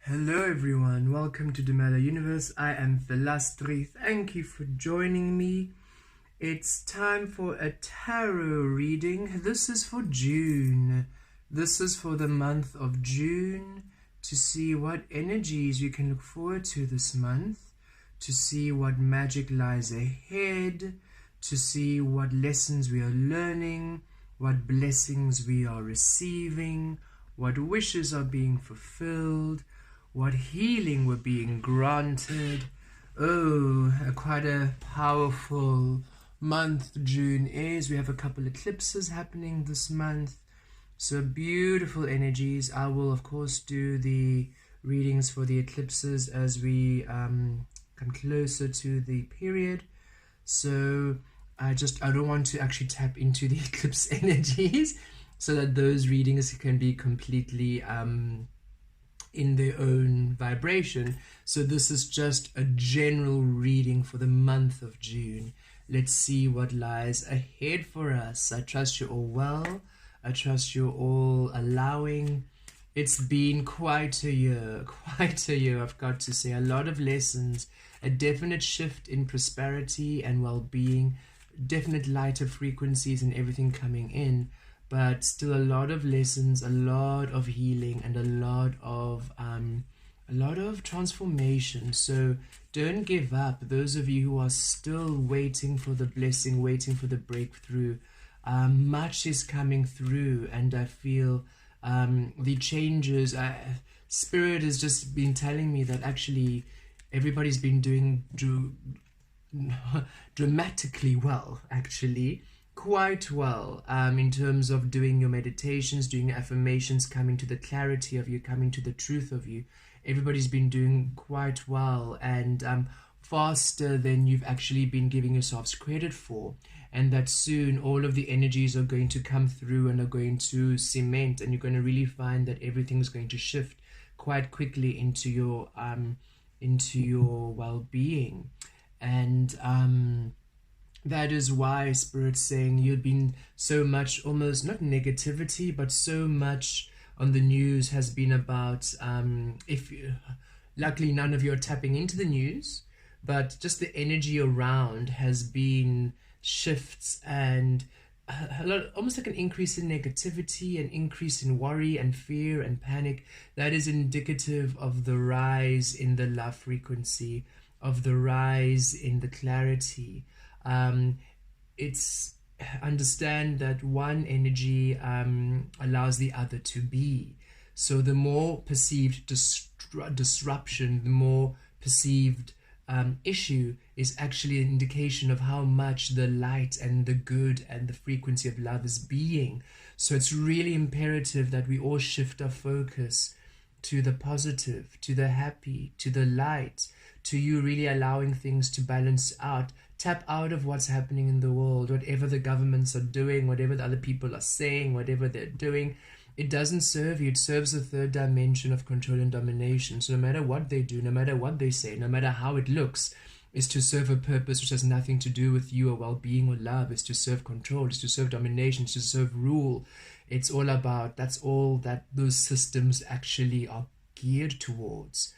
Hello everyone, welcome to the Meta Universe. I am Vel Astri. Thank you for joining me. It's time for a tarot reading. This is for June. This is for the month of June, to see what energies you can look forward to this month, to see what magic lies ahead, to see what lessons we are learning, what blessings we are receiving, what wishes are being fulfilled, what healing we're being granted. Quite a powerful month June is. We have a couple eclipses happening this month, so beautiful energies. I will of course do the readings for the eclipses as we come closer to the period. So I don't want to actually tap into the eclipse energies, so that those readings can be completely in their own vibration. So this is just a general reading for the month of June. Let's see what lies ahead for us. I trust you're all well. I trust you're all allowing. It's been quite a year, I've got to say. A lot of lessons, a definite shift in prosperity and well-being, definite lighter frequencies and everything coming in, but still a lot of lessons, a lot of healing, and a lot of transformation. So don't give up. Those of you who are still waiting for the blessing, waiting for the breakthrough, much is coming through, and I feel the changes. Spirit has just been telling me that actually everybody's been doing dramatically well, actually quite well, in terms of doing your meditations, doing your affirmations, coming to the clarity of you, coming to the truth of you. Everybody's been doing quite well, and faster than you've actually been giving yourselves credit for, and that soon all of the energies are going to come through and are going to cement, and you're going to really find that everything's going to shift quite quickly into your well-being. And that is why Spirit's saying you've been so much, almost not negativity, but so much on the news has been about, luckily none of you are tapping into the news, but just the energy around has been shifts and a lot, almost like an increase in negativity, an increase in worry and fear and panic. That is indicative of the rise in the love frequency, of the rise in the clarity. It's understand that one energy allows the other to be. So the more perceived disruption, the more perceived issue is actually an indication of how much the light and the good and the frequency of love is being. So it's really imperative that we all shift our focus to the positive, to the happy, to the light, to you really allowing things to balance out. Tap out of what's happening in the world, whatever the governments are doing, whatever the other people are saying, whatever they're doing. It doesn't serve you. It serves the third dimension of control and domination. So no matter what they do, no matter what they say, no matter how it looks, is to serve a purpose which has nothing to do with you or well-being or love. It's to serve control, it's to serve domination, it's to serve rule. It's all about, that's all that those systems actually are geared towards.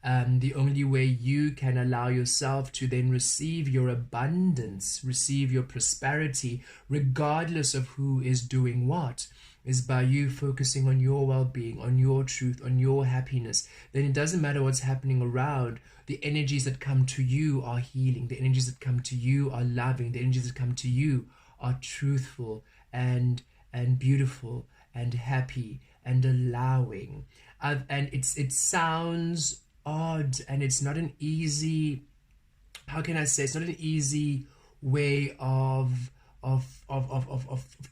The only way you can allow yourself to then receive your abundance, receive your prosperity, regardless of who is doing what, is by you focusing on your well-being, on your truth, on your happiness. Then it doesn't matter what's happening around. The energies that come to you are healing. The energies that come to you are loving. The energies that come to you are truthful and beautiful and happy and allowing. And it sounds odd, and it's not an easy, how can I say, it's not an easy way of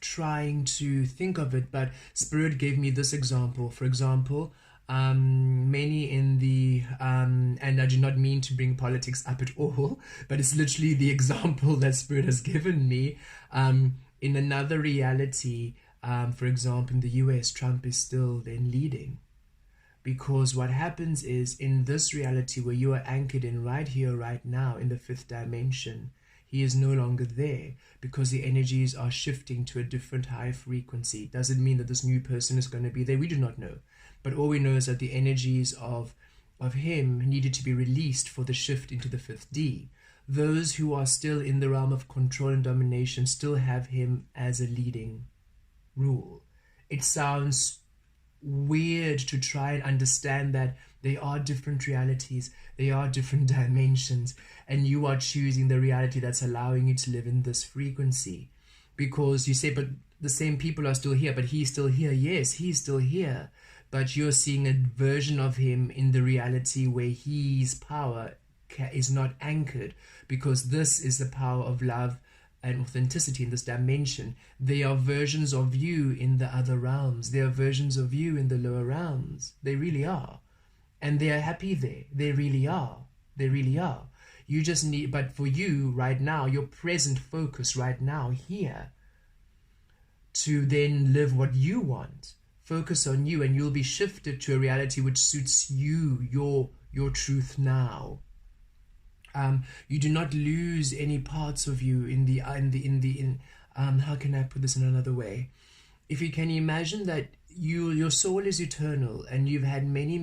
trying to think of it. But Spirit gave me this example. For example, many in the and I do not mean to bring politics up at all, but it's literally the example that Spirit has given me. In another reality, for example, in the US, Trump is still then leading. Because what happens is, in this reality where you are anchored in right here, right now, in the fifth dimension, he is no longer there, because the energies are shifting to a different high frequency. Does it mean that this new person is going to be there? We do not know. But all we know is that the energies of him needed to be released for the shift into the 5th D. Those who are still in the realm of control and domination still have him as a leading rule. It sounds weird to try and understand that they are different realities, they are different dimensions, and you are choosing the reality that's allowing you to live in this frequency. Because you say, but the same people are still here, but he's still here. Yes, he's still here, but you're seeing a version of him in the reality where his power is not anchored, because this is the power of love and authenticity in this dimension. There are versions of you in the other realms. There are versions of you in the lower realms. They really are. And they are happy there. They really are. They really are. You just need, but for you right now, your present focus right now here, to then live what you want. Focus on you, and you'll be shifted to a reality which suits you, your truth now. You do not lose any parts of you how can I put this in another way? If you can imagine that your soul is eternal, and you've had many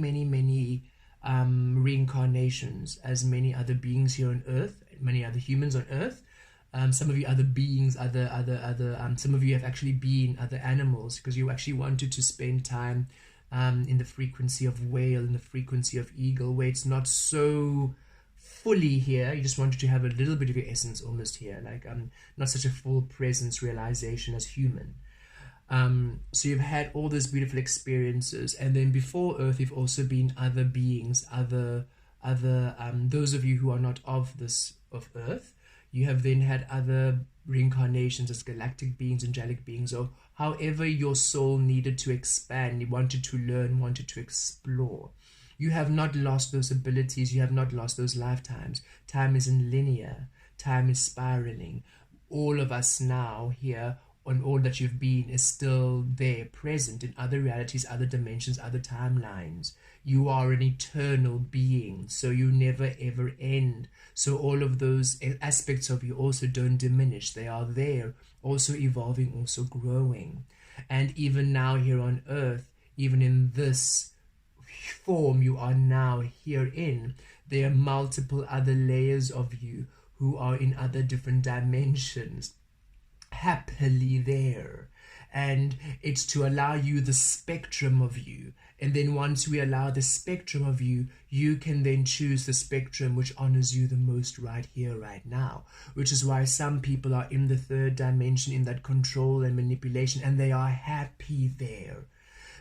reincarnations as many other beings here on earth, many other humans on earth. Some of you other beings, some of you have actually been other animals, because you actually wanted to spend time in the frequency of whale, in the frequency of eagle, where it's not so fully here. You just wanted to have a little bit of your essence almost here, like not such a full presence realization as human. So you've had all these beautiful experiences, and then before Earth you've also been other beings, other those of you who are not of Earth. You have then had other reincarnations as galactic beings, angelic beings, or however your soul needed to expand, you wanted to learn, wanted to explore. You have not lost those abilities, you have not lost those lifetimes. Time isn't linear, time is spiraling. All of us now here, on all that you've been, is still there, present in other realities, other dimensions, other timelines. You are an eternal being, so you never ever end. So all of those aspects of you also don't diminish. They are there, also evolving, also growing. And even now here on earth, even in this form you are now here in, there are multiple other layers of you who are in other different dimensions, happily there. And it's to allow you the spectrum of you. And then once we allow the spectrum of you, you can then choose the spectrum which honors you the most right here, right now. Which is why some people are in the 3rd dimension, in that control and manipulation, and they are happy there.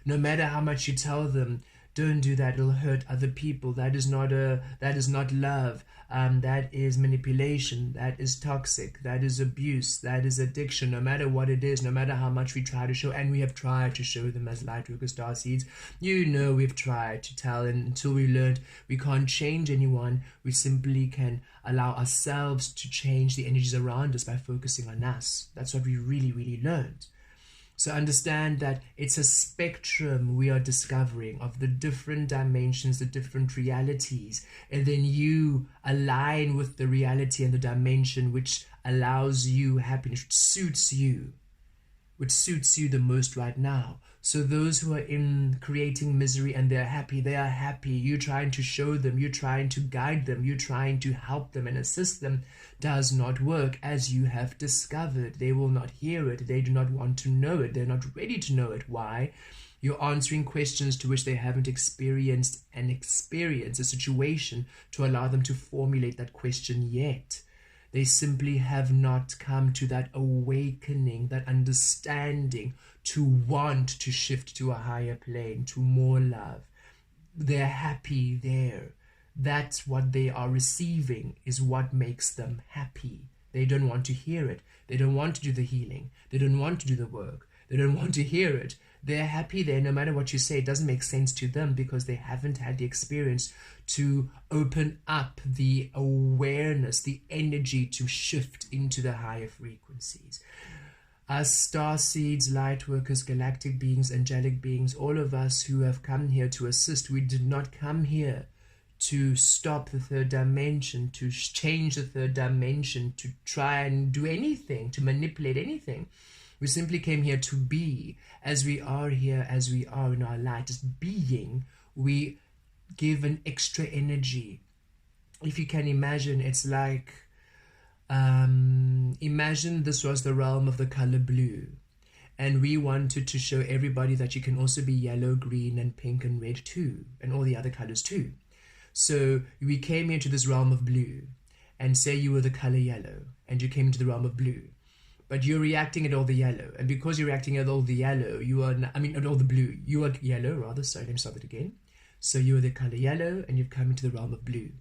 No matter how much you tell them, don't do that, it'll hurt other people, that is not love, that is manipulation, that is toxic, that is abuse, that is addiction. No matter what it is, no matter how much we try to show, and we have tried to show them as light worker star seeds, we've tried to tell, and until we learned we can't change anyone, we simply can allow ourselves to change the energies around us by focusing on us. That's what we really learned. So understand that it's a spectrum we are discovering of the different dimensions, the different realities, and then you align with the reality and the dimension which allows you happiness, which suits you the most right now. So those who are in creating misery and they're happy, they are happy. You're trying to show them, you're trying to guide them, you're trying to help them and assist them, does not work, as you have discovered. They will not hear it. They do not want to know it. They're not ready to know it. Why? You're answering questions to which they haven't experienced a situation to allow them to formulate that question yet. They simply have not come to that awakening, that understanding, to want to shift to a higher plane, to more love. They're happy there. That's what they are receiving, is what makes them happy. They don't want to hear it. They don't want to do the healing. They don't want to do the work. They don't want to hear it. They're happy there. No matter what you say, it doesn't make sense to them because they haven't had the experience to open up the awareness, the energy to shift into the higher frequencies. As star seeds, light workers, galactic beings, angelic beings, all of us who have come here to assist, we did not come here to stop the 3rd dimension, to change the 3rd dimension, to try and do anything, to manipulate anything. We simply came here to be. As we are here, as we are in our light, just being, we give an extra energy. If you can imagine, it's like, imagine this was the realm of the color blue. And we wanted to show everybody that you can also be yellow, green, and pink, and red too, and all the other colors too. So we came into this realm of blue, and say you were the color yellow, and you came into the realm of blue. But you're reacting at all the yellow. And because you're reacting at all the yellow, at all the blue, you are yellow, rather. Sorry, let me start that again. So you are the color yellow, and you've come into the realm of blue.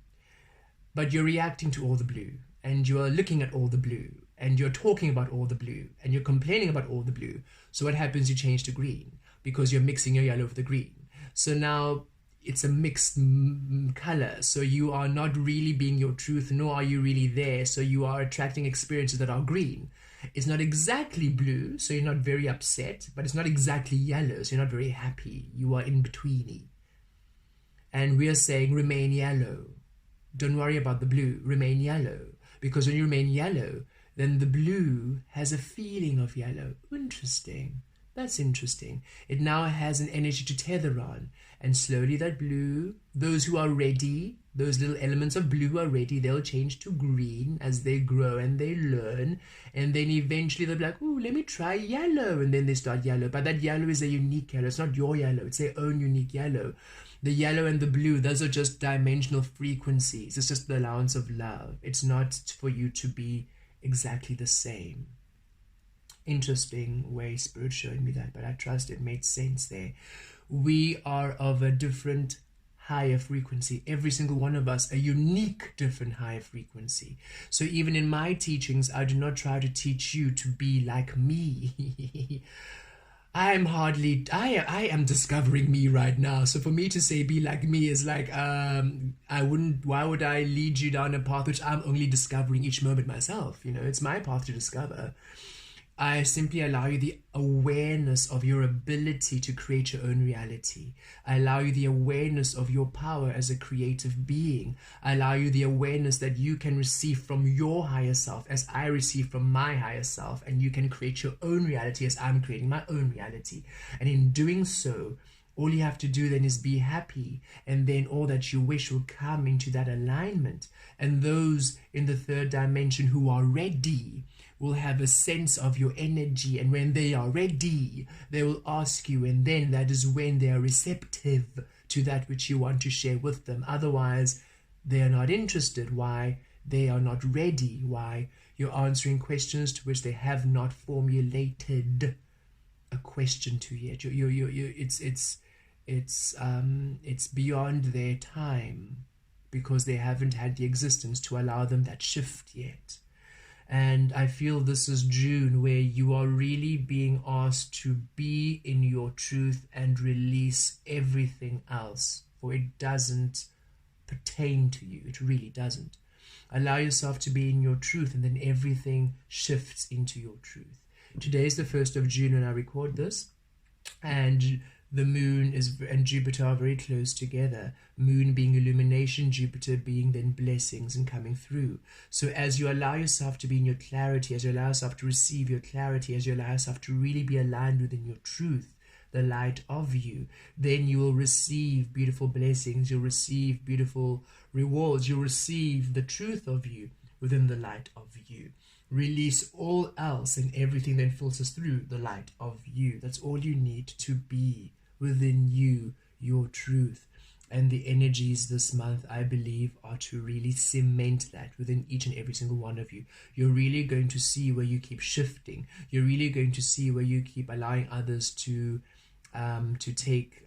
But you're reacting to all the blue, and you are looking at all the blue, and you're talking about all the blue, and you're complaining about all the blue. So what happens? You change to green, because you're mixing your yellow with the green. So now it's a mixed color. So you are not really being your truth, nor are you really there. So you are attracting experiences that are green. It's not exactly blue, so you're not very upset, but it's not exactly yellow, so you're not very happy. You are in betweeny. And we are saying remain yellow. Don't worry about the blue, remain yellow. Because when you remain yellow, then the blue has a feeling of yellow. Interesting. That's interesting. It now has an energy to tether on. And slowly that blue, those who are ready, those little elements of blue are ready, they'll change to green as they grow and they learn. And then eventually they'll be like, ooh, let me try yellow. And then they start yellow. But that yellow is a unique yellow. It's not your yellow. It's their own unique yellow. The yellow and the blue, those are just dimensional frequencies. It's just the allowance of love. It's not for you to be exactly the same. Interesting way Spirit showed me that, but I trust it made sense there. We are of a different higher frequency. Every single one of us, a unique different higher frequency. So even in my teachings, I do not try to teach you to be like me. I am discovering me right now. So for me to say be like me is like, why would I lead you down a path which I'm only discovering each moment myself? It's my path to discover. I simply allow you the awareness of your ability to create your own reality. I allow you the awareness of your power as a creative being. I allow you the awareness that you can receive from your higher self as I receive from my higher self, and you can create your own reality as I'm creating my own reality. And in doing so, all you have to do then is be happy, and then all that you wish will come into that alignment. And those in the third dimension who are ready will have a sense of your energy, and when they are ready, they will ask you, and then that is when they are receptive to that which you want to share with them. Otherwise, they are not interested. Why? They are not ready. Why? You're answering questions to which they have not formulated a question to yet. It's beyond their time, because they haven't had the existence to allow them that shift yet. And I feel this is June, where you are really being asked to be in your truth and release everything else, for it doesn't pertain to you. It really doesn't. Allow yourself to be in your truth, and then everything shifts into your truth. Today is the 1st of June when I record this, and the moon and Jupiter are very close together. Moon being illumination, Jupiter being then blessings and coming through. So as you allow yourself to be in your clarity, as you allow yourself to receive your clarity, as you allow yourself to really be aligned within your truth, the light of you, then you will receive beautiful blessings, you'll receive beautiful rewards, you'll receive the truth of you within the light of you. Release all else, and everything then filters through the light of you. That's all you need to be within you, your truth. And the energies this month, I believe, are to really cement that within each and every single one of you. You're really going to see where you keep shifting. You're really going to see where you keep allowing others to take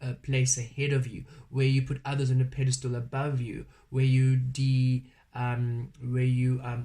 a place ahead of you, where you put others on a pedestal above you, where you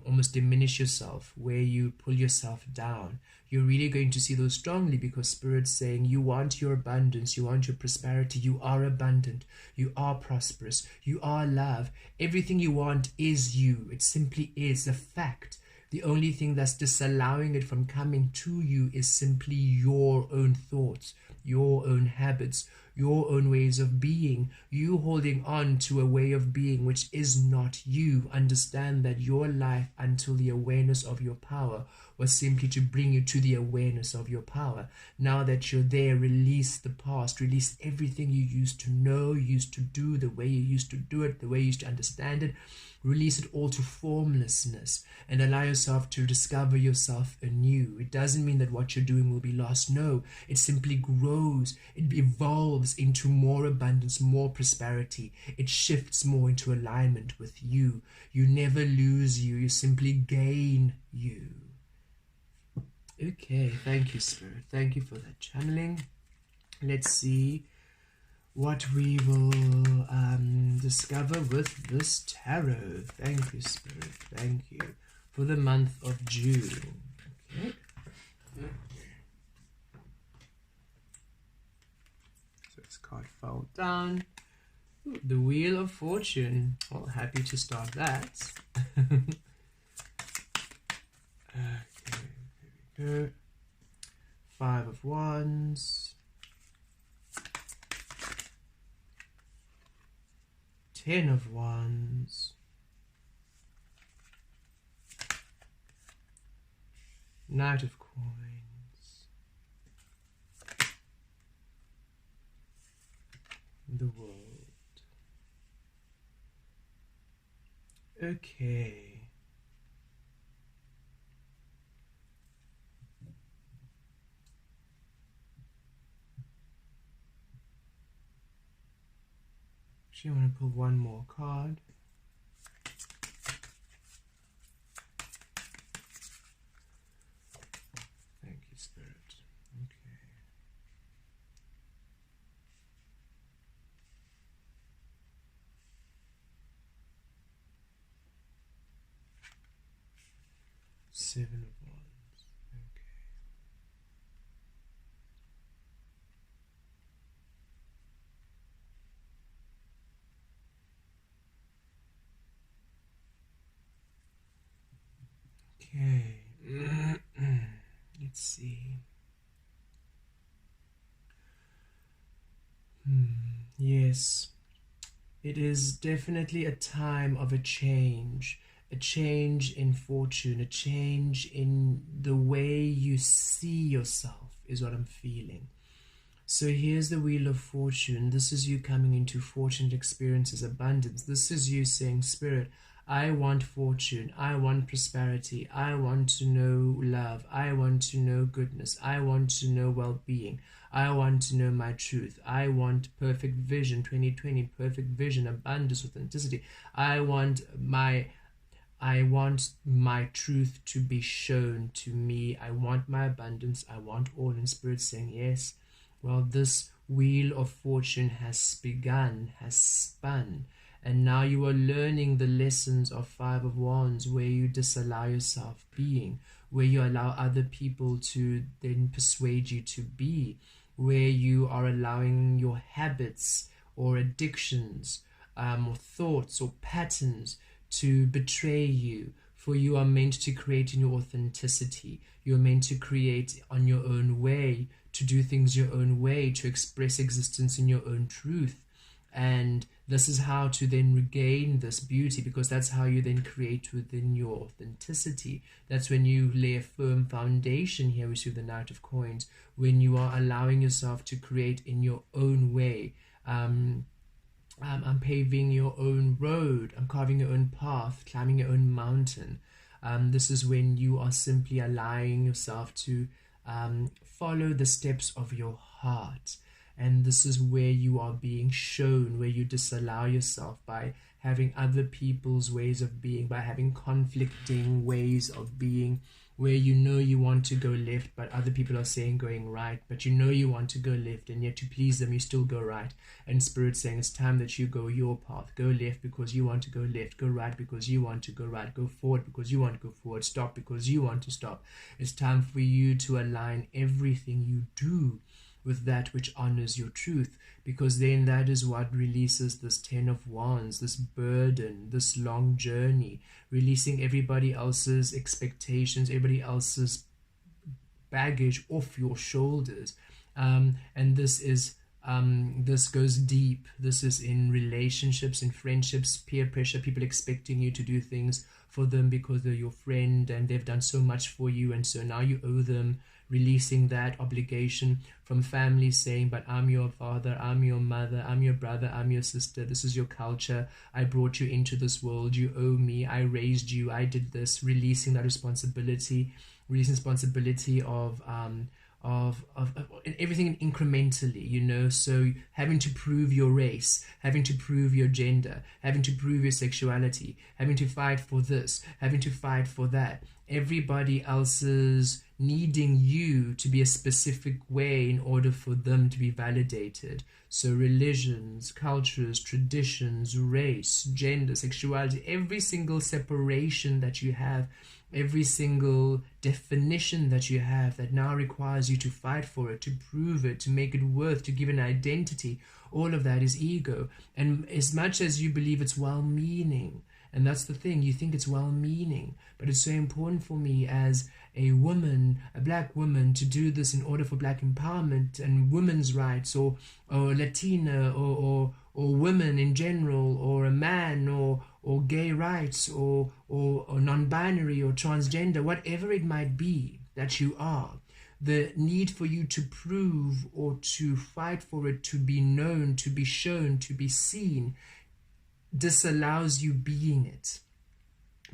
almost diminish yourself, where you pull yourself down. You're really going to see those strongly, because Spirit's saying you want your abundance, you want your prosperity. You are abundant, you are prosperous, you are love. Everything you want is you. It simply is a fact. The only thing that's disallowing it from coming to you is simply your own thoughts, your own habits, your own ways of being, you holding on to a way of being which is not you. Understand that your life until the awareness of your power was simply to bring you to the awareness of your power. Now that you're there, release the past, release everything you used to know, used to do, the way you used to do it, the way you used to understand it. Release it all to formlessness and allow yourself to discover yourself anew. It doesn't mean that what you're doing will be lost. No, it simply grows. It evolves into more abundance, more prosperity. It shifts more into alignment with you. You never lose you. You simply gain you. Okay, thank you, Spirit. Thank you for that channeling. Let's see what we will discover with this tarot. Thank you, Spirit. Thank you for the month of June. Okay. So this card fell down. Ooh, the Wheel of Fortune. Well, happy to start that. Okay, here we go. 5 of Wands. 10 of Wands. Knight of Coins. The World. Okay. I want to pull one more card. Thank you, Spirit. Okay. Seven of Wands. Okay. Okay, let's see. Yes, it is definitely a time of a change in fortune, a change in the way you see yourself is what I'm feeling. So here's the Wheel of Fortune. This is you coming into fortunate experiences, abundance. This is you saying, Spirit, I want fortune, I want prosperity, I want to know love, I want to know goodness, I want to know well-being, I want to know my truth, I want perfect vision, 2020, perfect vision, abundance, authenticity, I want my truth to be shown to me, I want my abundance, I want all. In Spirit saying, yes, well, this Wheel of Fortune has begun, has spun. And now you are learning the lessons of 5 of Wands, where you disallow yourself being, where you allow other people to then persuade you to be, where you are allowing your habits or addictions or thoughts or patterns to betray you. For you are meant to create in your authenticity. You are meant to create on your own way, to do things your own way, to express existence in your own truth. And this is how to then regain this beauty, because that's how you then create within your authenticity. That's when you lay a firm foundation. Here we see the Knight of Coins, when you are allowing yourself to create in your own way. I'm paving your own road. I'm carving your own path, climbing your own mountain. This is when you are simply allowing yourself to follow the steps of your heart. And this is where you are being shown, where you disallow yourself by having other people's ways of being, by having conflicting ways of being, where you know you want to go left, but other people are saying going right, but you know you want to go left, and yet to please them, you still go right. And Spirit saying it's time that you go your path. Go left because you want to go left. Go right because you want to go right. Go forward because you want to go forward. Stop because you want to stop. It's time for you to align everything you do with that which honors your truth, because then that is what releases this 10 of Wands, this burden, this long journey, releasing everybody else's expectations, everybody else's baggage off your shoulders. And this is This goes deep. This is in relationships, in friendships, peer pressure, people expecting you to do things for them because they're your friend and they've done so much for you, and so now you owe them. Releasing that obligation from family, saying, but I'm your father, I'm your mother, I'm your brother, I'm your sister, this is your culture, I brought you into this world, you owe me, I raised you, I did this. Releasing that responsibility, of everything incrementally, you know. So having to prove your race, having to prove your gender, having to prove your sexuality, having to fight for this, having to fight for that. Everybody else's needing you to be a specific way in order for them to be validated. So religions, cultures, traditions, race, gender, sexuality, every single separation that you have, every single definition that you have that now requires you to fight for it, to prove it, to make it worth, to give an identity, all of that is ego. And as much as you believe it's well-meaning, and that's the thing, you think it's well-meaning, but it's so important for me as a woman, a black woman, to do this in order for black empowerment and women's rights, or Latina, or women in general, or a man, or gay rights, or non-binary, or transgender, whatever it might be that you are. The need for you to prove or to fight for it to be known, to be shown, to be seen, disallows you being it,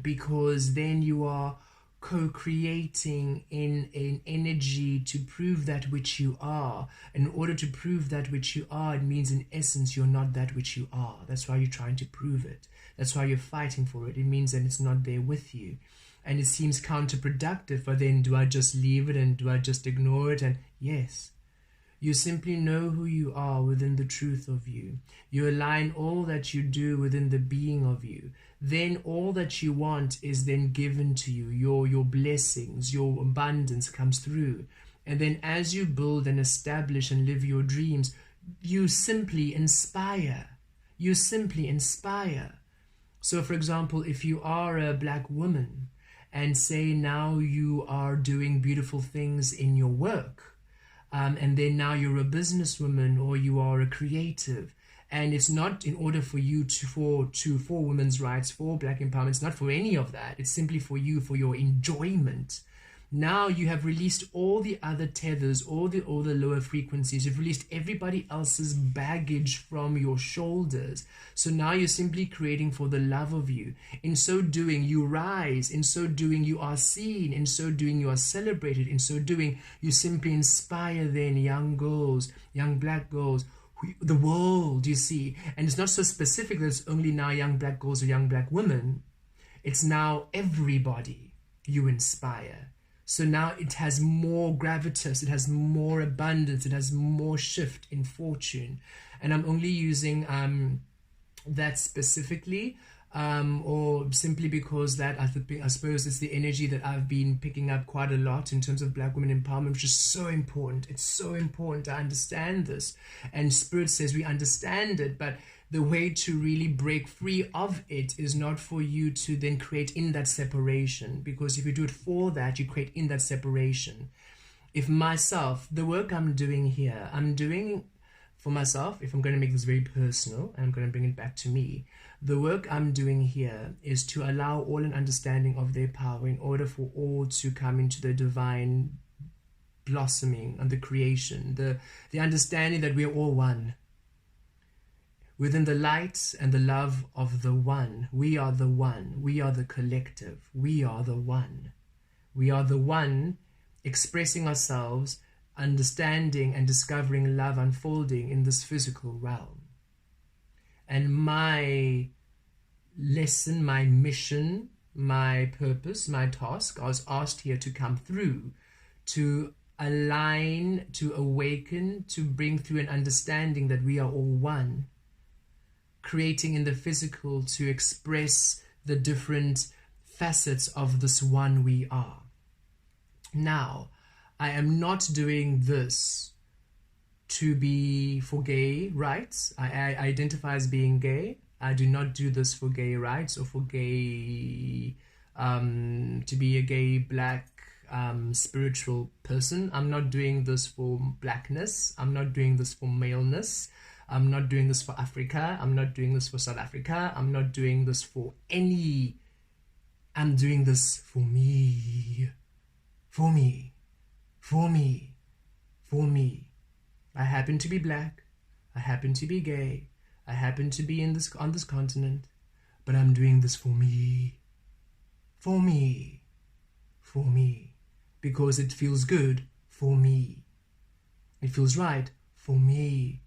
because then you are co-creating in an energy to prove that which you are. In order to prove that which you are, it means in essence you're not that which you are. That's why you're trying to prove it. That's why you're fighting for it. It means that it's not there with you, and it seems counterproductive. But then, do I just leave it and do I just ignore it? And yes, you simply know who you are within the truth of you. You align all that you do within the being of you. Then all that you want is then given to you. Your blessings, your abundance comes through. And then as you build and establish and live your dreams, you simply inspire. You simply inspire. So for example, if you are a black woman and say now you are doing beautiful things in your work, and then now you're a businesswoman or you are a creative, and it's not in order for you for women's rights, for black empowerment, it's not for any of that, it's simply for you, for your enjoyment. Now you have released all the other tethers, all the lower frequencies. You've released everybody else's baggage from your shoulders. So now you're simply creating for the love of you. In so doing, you rise. In so doing, you are seen. In so doing, you are celebrated. In so doing, you simply inspire then young girls, young black girls, the world, you see. And it's not so specific that it's only now young black girls or young black women. It's now everybody you inspire. So now it has more gravitas, it has more abundance, it has more shift in fortune. And I'm only using that specifically, or simply because that I suppose it's the energy that I've been picking up quite a lot in terms of black women empowerment, which is so important. It's so important to understand this. And Spirit says we understand it, but the way to really break free of it is not for you to then create in that separation, because if you do it for that, you create in that separation. If myself, the work I'm doing here, I'm doing for myself, if I'm going to make this very personal and I'm going to bring it back to me, the work I'm doing here is to allow all an understanding of their power in order for all to come into the divine blossoming and the creation, the understanding that we are all one. Within the light and the love of the one, we are the one, we are the collective, we are the one. We are the one expressing ourselves, understanding and discovering love unfolding in this physical realm. And my lesson, my mission, my purpose, my task, I was asked here to come through, to align, to awaken, to bring through an understanding that we are all one. Creating in the physical to express the different facets of this one we are. Now, I am not doing this to be for gay rights. I identify as being gay. I do not do this for gay rights or for gay, to be a gay black spiritual person. I'm not doing this for blackness. I'm not doing this for maleness. I'm not doing this for Africa. I'm not doing this for South Africa. I'm not doing this for any. I'm doing this for me. For me. For me. For me. I happen to be black. I happen to be gay. I happen to be on this continent. But I'm doing this for me. For me. For me. Because it feels good for me. It feels right for me.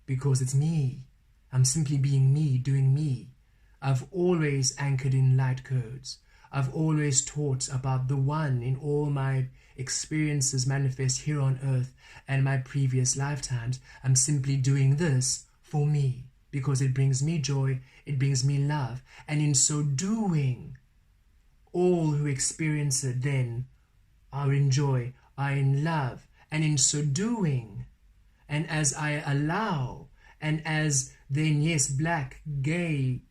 Because it's me. I'm simply being me, doing me. I've always anchored in light codes. I've always taught about the one in all my experiences manifest here on earth and my previous lifetimes. I'm simply doing this for me because it brings me joy, it brings me love. And in so doing, all who experience it then are in joy, are in love. And in so doing, and as I allow, and as then, yes, black, gay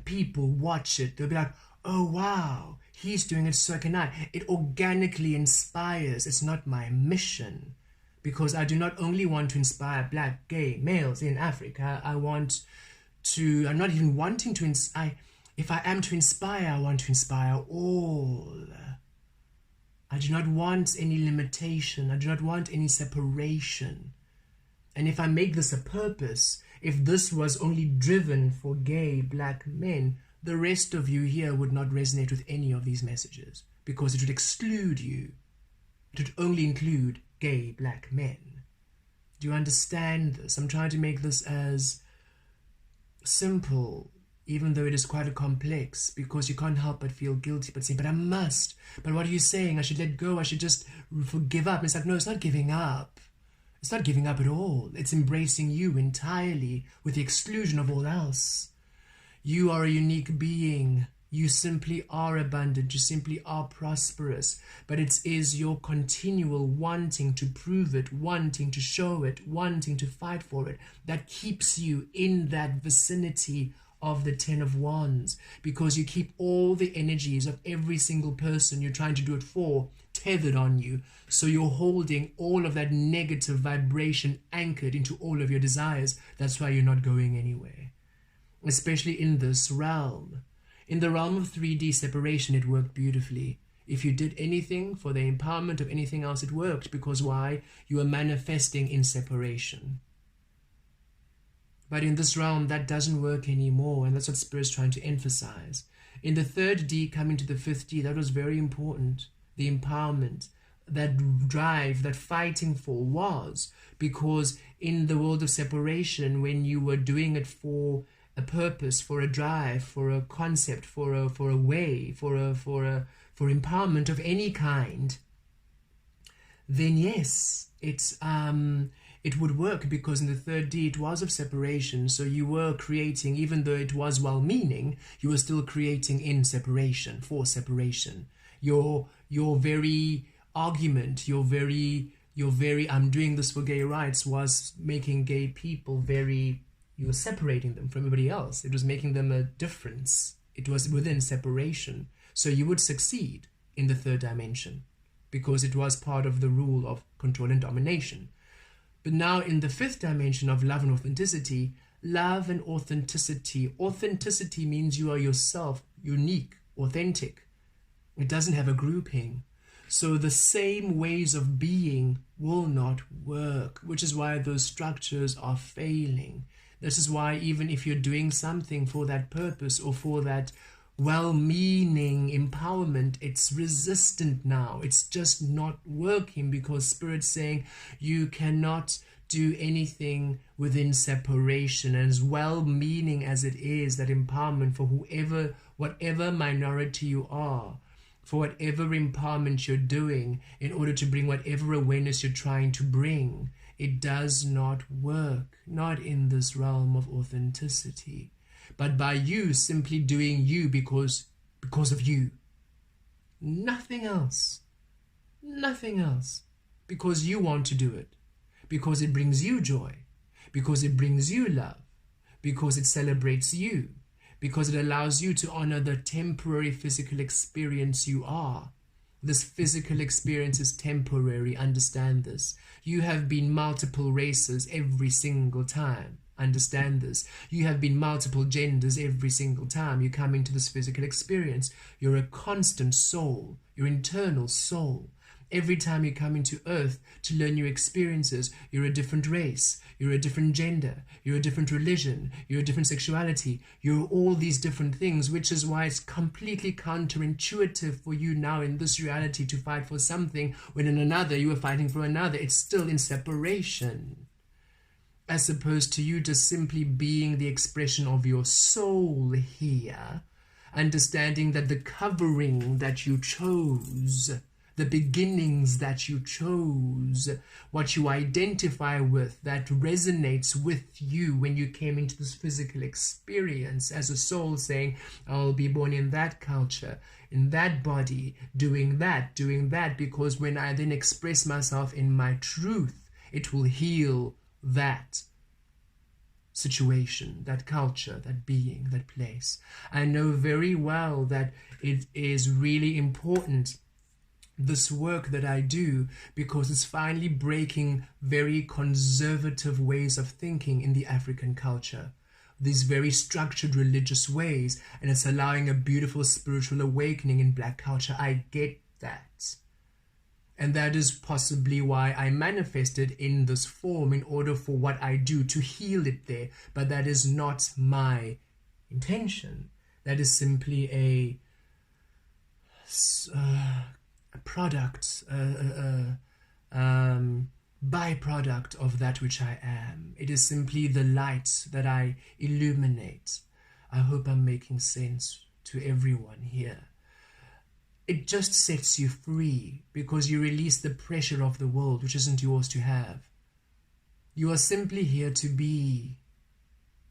people watch it, they'll be like, oh wow, he's doing it, so can I. It organically inspires. It's not my mission, because I do not only want to inspire black gay males in Africa. I'm not even wanting to inspire. If I am to inspire, I want to inspire all. I do not want any limitation. I do not want any separation. And if I make this a purpose, if this was only driven for gay black men, the rest of you here would not resonate with any of these messages, because it would exclude you. It would only include gay black men. Do you understand this? I'm trying to make this as simple, even though it is quite complex, because you can't help but feel guilty, but say, but I must. But what are you saying? I should let go. I should just give up. And it's like, no, it's not giving up. It's not giving up at all. It's embracing you entirely with the exclusion of all else. You are a unique being. You simply are abundant. You simply are prosperous. But it is your continual wanting to prove it, wanting to show it, wanting to fight for it, that keeps you in that vicinity of the 10 of Wands, because you keep all the energies of every single person you're trying to do it for tethered on you. So you're holding all of that negative vibration anchored into all of your desires. That's why you're not going anywhere. Especially in this realm. In the realm of 3D separation, it worked beautifully. If you did anything for the empowerment of anything else, it worked. Because why? You are manifesting in separation. But in this realm, that doesn't work anymore. And that's what Spirit's trying to emphasize. In the 3rd D, coming to the 5th D, that was very important. The empowerment, that drive, that fighting for was. Because in the world of separation, when you were doing it for a purpose, for a drive, for a concept, for a way, for empowerment of any kind, then yes, it would work, because in the 3rd D it was of separation. So you were creating, even though it was well-meaning, you were still creating in separation, for separation. Your very argument, your very I'm doing this for gay rights was making gay people very. You were separating them from everybody else. It was making them a difference. It was within separation. So you would succeed in the 3rd dimension, because it was part of the rule of control and domination. But now in the 5th dimension of love and authenticity, authenticity means you are yourself, unique, authentic. It doesn't have a grouping. So the same ways of being will not work, which is why those structures are failing. This is why even if you're doing something for that purpose or for that well-meaning empowerment, it's resistant now. It's just not working, because Spirit's saying you cannot do anything within separation. And as well-meaning as it is, that empowerment for whatever minority you are, for whatever empowerment you're doing, in order to bring whatever awareness you're trying to bring, it does not work, not in this realm of authenticity. But by you simply doing you because of you. Nothing else. Nothing else. Because you want to do it. Because it brings you joy. Because it brings you love. Because it celebrates you. Because it allows you to honor the temporary physical experience you are. This physical experience is temporary. Understand this. You have been multiple races every single time. Understand this. You have been multiple genders every single time you come into this physical experience. You're a constant soul, your internal soul. Every time you come into earth to learn new experiences, you're a different race, you're a different gender, you're a different religion, you're a different sexuality, you're all these different things, which is why it's completely counterintuitive for you now in this reality to fight for something when in another you are fighting for another. It's still in separation. As opposed to you just simply being the expression of your soul here, understanding that the covering that you chose, the beginnings that you chose, what you identify with, that resonates with you when you came into this physical experience as a soul, saying, I'll be born in that culture, in that body, doing that, because when I then express myself in my truth, it will heal that situation, that culture, that being, that place. I know very well that it is really important, this work that I do, because it's finally breaking very conservative ways of thinking in the African culture, these very structured religious ways, and it's allowing a beautiful spiritual awakening in Black culture. I get that. And that is possibly why I manifested in this form, in order for what I do to heal it there. But that is not my intention. That is simply a product, byproduct of that which I am. It is simply the light that I illuminate. I hope I'm making sense to everyone here. It just sets you free because you release the pressure of the world, which isn't yours to have. You are simply here to be.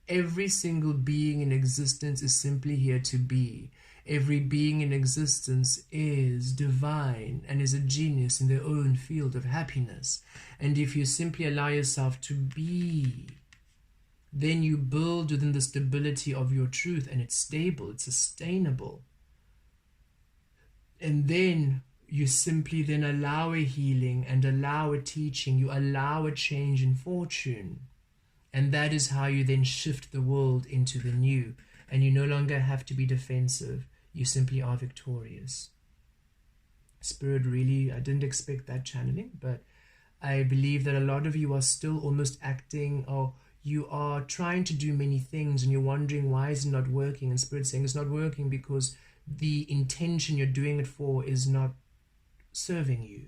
Every single being in existence is simply here to be. Every being in existence is divine and is a genius in their own field of happiness. And if you simply allow yourself to be, then you build within the stability of your truth, and it's stable, it's sustainable. And then you simply then allow a healing and allow a teaching, you allow a change in fortune. And that is how you then shift the world into the new. And you no longer have to be defensive. You simply are victorious. Spirit, really, I didn't expect that channeling, but I believe that a lot of you are still almost acting, or you are trying to do many things and you're wondering why is it not working. And Spirit saying it's not working because the intention you're doing it for is not serving you.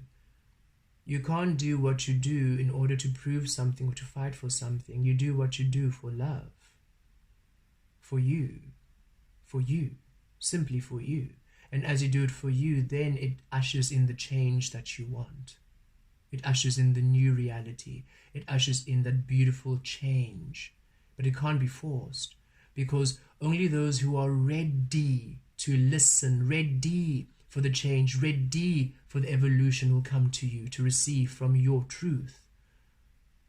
You can't do what you do in order to prove something or to fight for something. You do what you do for love. For you. For you. Simply for you. And as you do it for you, then it ushers in the change that you want. It ushers in the new reality. It ushers in that beautiful change. But it can't be forced, because only those who are ready to listen, ready for the change, ready for the evolution will come to you to receive from your truth.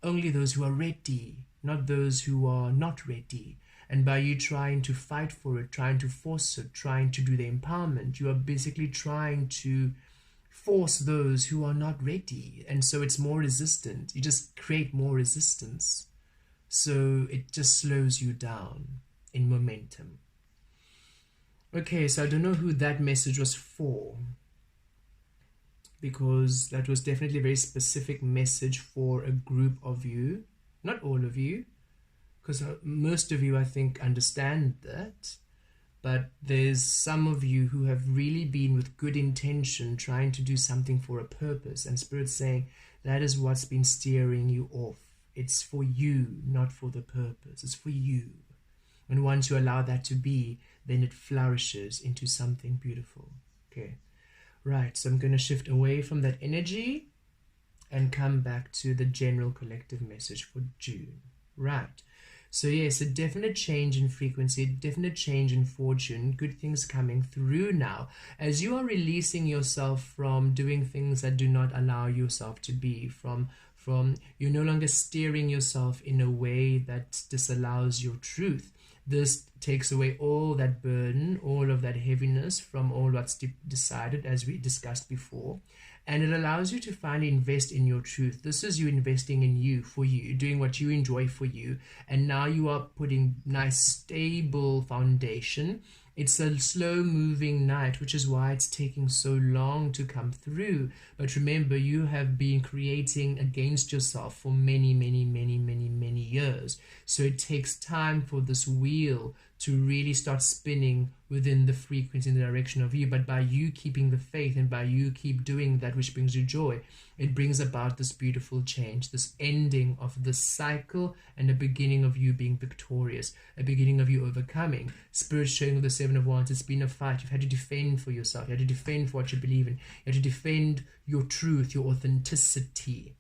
Only those who are ready, not those who are not ready. And by you trying to fight for it, trying to force it, trying to do the empowerment, you are basically trying to force those who are not ready. And so it's more resistant. You just create more resistance. So it just slows you down in momentum. Okay, so I don't know who that message was for, because that was definitely a very specific message for a group of you, not all of you, because most of you, I think, understand that, but there's some of you who have really been with good intention trying to do something for a purpose, and Spirit's saying that is what's been steering you off. It's for you, not for the purpose. It's for you. And once you allow that to be, then it flourishes into something beautiful. Okay, right, so I'm going to shift away from that energy and come back to the general collective message for June. Right, so yes, a definite change in frequency, a definite change in fortune, good things coming through now as you are releasing yourself from doing things that do not allow yourself to be, from You're no longer steering yourself in a way that disallows your truth. This takes away all that burden, all of that heaviness from all what's decided, as we discussed before. And it allows you to finally invest in your truth. This is you investing in you, for you, doing what you enjoy for you. And now you are putting nice, stable foundation. It's a slow-moving night, which is why it's taking so long to come through. But remember, you have been creating against yourself for many, many, many, many, many years. So it takes time for this wheel to really start spinning within the frequency and the direction of you. But by you keeping the faith and by you keep doing that which brings you joy, it brings about this beautiful change, this ending of the cycle and the beginning of you being victorious, a beginning of you overcoming. Spirit showing with the Seven of Wands, it's been a fight. You've had to defend for yourself. You had to defend for what you believe in. You had to defend your truth, your authenticity.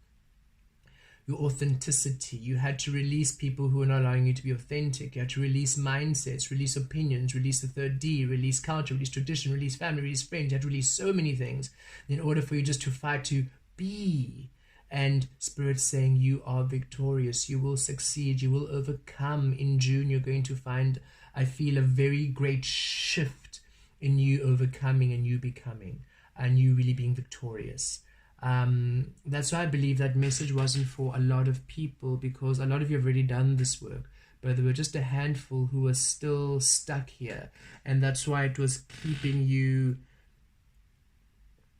You had to release people who are not allowing you to be authentic. You had to release mindsets, release opinions, release the third D, release culture, release tradition, release family, release friends. You had to release so many things in order for you just to fight to be. And Spirit saying you are victorious, you will succeed, you will overcome. In June you're going to find, I feel, a very great shift in you overcoming and you becoming and you really being victorious. That's why I believe that message wasn't for a lot of people, because a lot of you have already done this work, but there were just a handful who were still stuck here, and that's why it was keeping you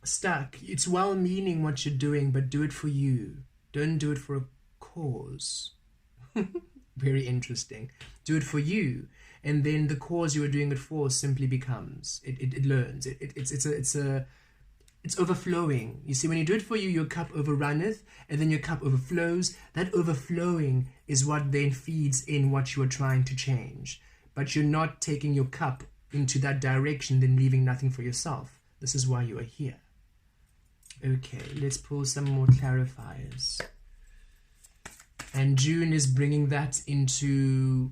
stuck. It's well-meaning what you're doing, but do it for you. Don't do it for a cause. Very interesting. Do it for you, and then the cause you were doing it for simply becomes, it learns. It's overflowing. You see, when you do it for you, your cup overrunneth, and then your cup overflows. That overflowing is what then feeds in what you are trying to change. But you're not taking your cup into that direction, then leaving nothing for yourself. This is why you are here. Okay, let's pull some more clarifiers. And June is bringing that into,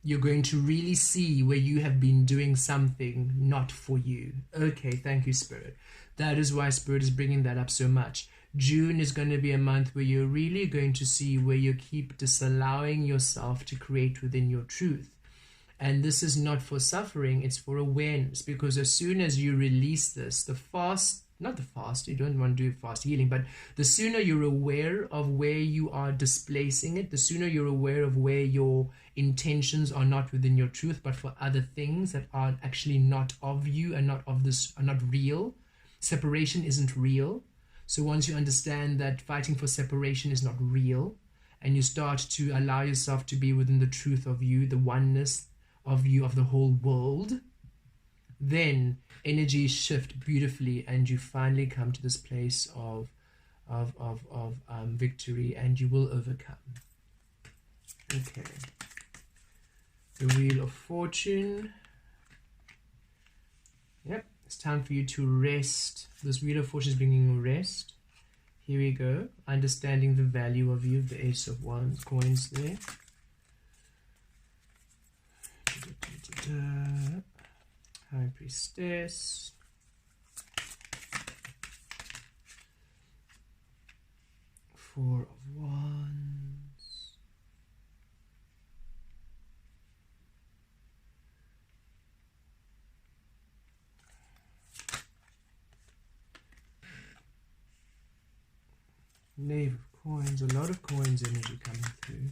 you're going to really see where you have been doing something not for you. Okay, thank you, Spirit. That is why Spirit is bringing that up so much. June is going to be a month where you're really going to see where you keep disallowing yourself to create within your truth. And this is not for suffering, it's for awareness. Because as soon as you release this, you don't want to do fast healing, but the sooner you're aware of where you are displacing it, the sooner you're aware of where your intentions are not within your truth, but for other things that are actually not of you and not of this, are not real. Separation isn't real. So once you understand that fighting for separation is not real, and you start to allow yourself to be within the truth of you, the oneness of you, of the whole world, then energies shift beautifully, and you finally come to this place of victory, and you will overcome. Okay. The Wheel of Fortune. Yep. It's time for you to rest. This Wheel of Fortune is bringing you rest. Here we go. Understanding the value of you. The Ace of Wands, coins there. High Priestess. Four of Wands. Knave of Coins, a lot of coins energy coming through.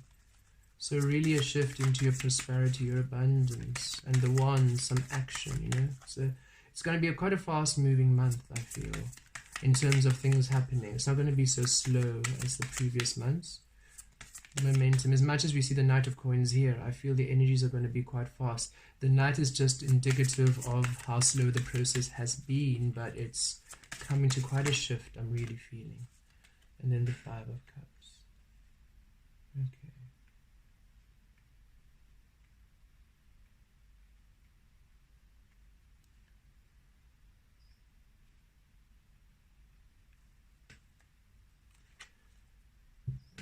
So really a shift into your prosperity, your abundance, and the Wands, some action, you know. So it's going to be quite a fast-moving month, I feel, in terms of things happening. It's not going to be so slow as the previous months. The momentum, as much as we see the Knight of Coins here, I feel the energies are going to be quite fast. The Knight is just indicative of how slow the process has been, but it's coming to quite a shift, I'm really feeling. And then the Five of Cups. Okay.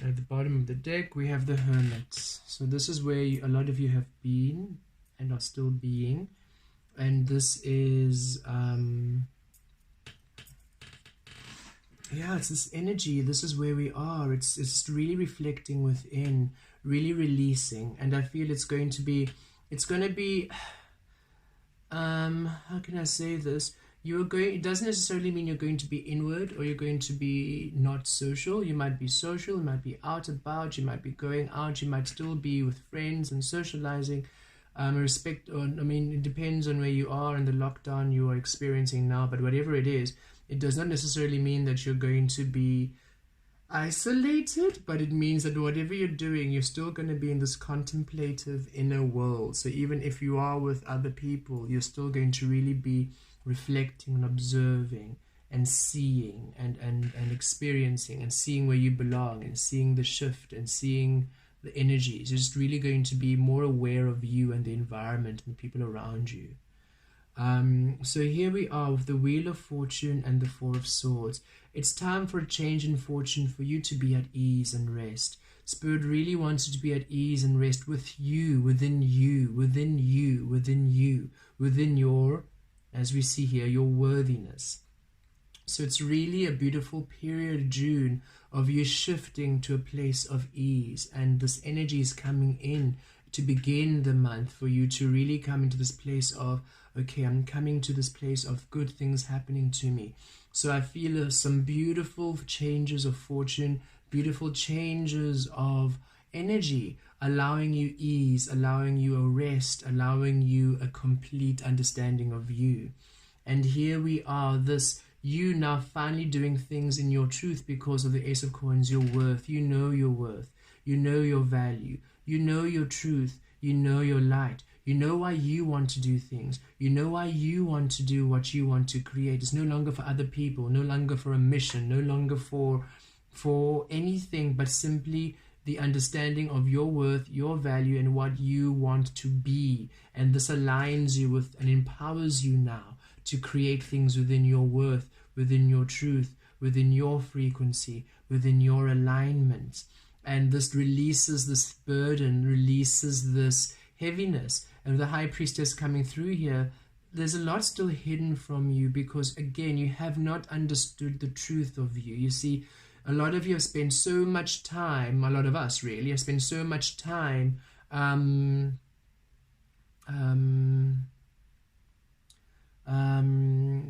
At the bottom of the deck, we have the Hermits. So this is where a lot of you have been and are still being. And this is Yeah, it's this energy. This is where we are. It's really reflecting within, really releasing, and I feel it's going to be. How can I say this? It doesn't necessarily mean you're going to be inward or you're going to be not social. You might be social, you might be out about, you might be going out, you might still be with friends and socializing. It depends on where you are and the lockdown you are experiencing now, but whatever it is, it does not necessarily mean that you're going to be isolated, but it means that whatever you're doing, you're still going to be in this contemplative inner world. So even if you are with other people, you're still going to really be reflecting and observing and seeing and experiencing and seeing where you belong and seeing the shift and seeing the energies. You're just really going to be more aware of you and the environment and the people around you. So here we are with the Wheel of Fortune and the Four of Swords. It's time for a change in fortune, for you to be at ease and rest. Spirit really wants you to be at ease and rest with you, within you, within you, within you, within your, as we see here, your worthiness. So it's really a beautiful period, June, of you shifting to a place of ease, and this energy is coming in to begin the month for you to really come into this place of, okay, I'm coming to this place of good things happening to me. So I feel some beautiful changes of fortune, beautiful changes of energy, allowing you ease, allowing you a rest, allowing you a complete understanding of you. And here we are, this you now finally doing things in your truth because of the Ace of Coins, your worth. You know your worth. You know your value. You know your truth. You know your light. You know why you want to do things. You know why you want to do what you want to create. It's no longer for other people, no longer for a mission, no longer for anything, but simply the understanding of your worth, your value, and what you want to be. And this aligns you with and empowers you now to create things within your worth, within your truth, within your frequency, within your alignment. And this releases this burden, releases this heaviness. And the High Priestess coming through here, there's a lot still hidden from you because, again, you have not understood the truth of you. You see, a lot of you have spent so much time, a lot of us really, have spent so much time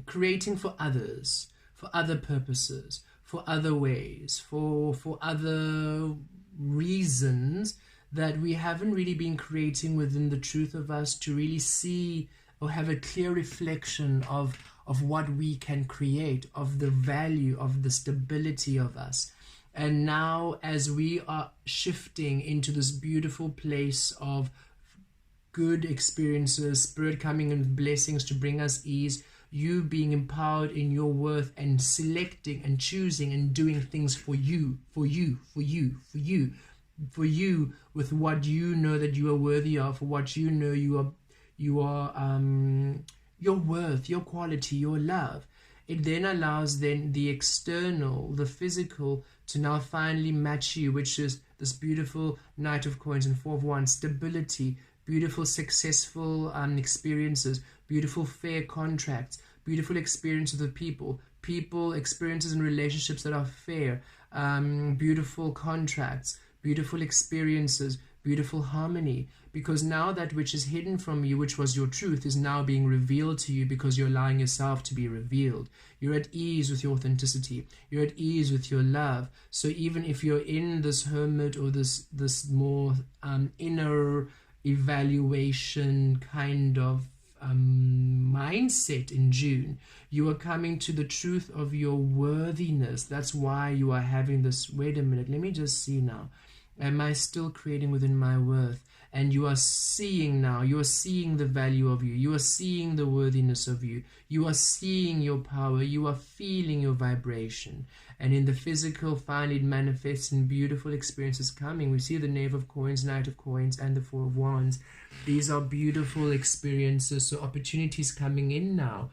creating for others, for other purposes, for other ways, for other reasons, that we haven't really been creating within the truth of us to really see or have a clear reflection of what we can create, of the value, of the stability of us. And now as we are shifting into this beautiful place of good experiences, Spirit coming in with blessings to bring us ease, you being empowered in your worth and selecting and choosing and doing things for you, for you, for you, for you, for you, with what you know that you are worthy of, for what you know you are your worth, your quality, your love. It then allows then the external, the physical, to now finally match you, which is this beautiful Knight of Coins and Four of Wands, stability, beautiful successful experiences, beautiful fair contracts, beautiful experiences with people, experiences and relationships that are fair, beautiful contracts, beautiful experiences, beautiful harmony, because now that which is hidden from you, which was your truth, is now being revealed to you because you're allowing yourself to be revealed. You're at ease with your authenticity. You're at ease with your love. So even if you're in this hermit or this more inner evaluation kind of mindset in June, you are coming to the truth of your worthiness. That's why you are having this, wait a minute, let me just see now. Am I still creating within my worth? And you are seeing now, you are seeing the value of you. You are seeing the worthiness of you. You are seeing your power. You are feeling your vibration. And in the physical, finally it manifests in beautiful experiences coming. We see the Knave of Coins, Knight of Coins, and the Four of Wands. These are beautiful experiences. So opportunities coming in now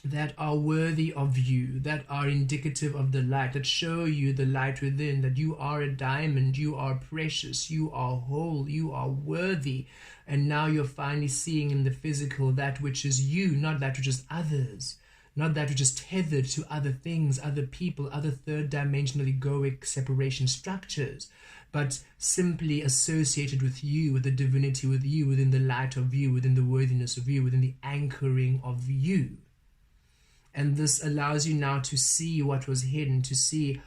that are worthy of you, that are indicative of the light, that show you the light within, that you are a diamond, you are precious, you are whole, you are worthy. And now you're finally seeing in the physical that which is you, not that which is others. not that which is tethered to other things, other people, other third-dimensional egoic separation structures, but simply associated with you, with the divinity, with you, within the light of you, within the worthiness of you, within the anchoring of you. And this allows you now to see what was hidden, to see,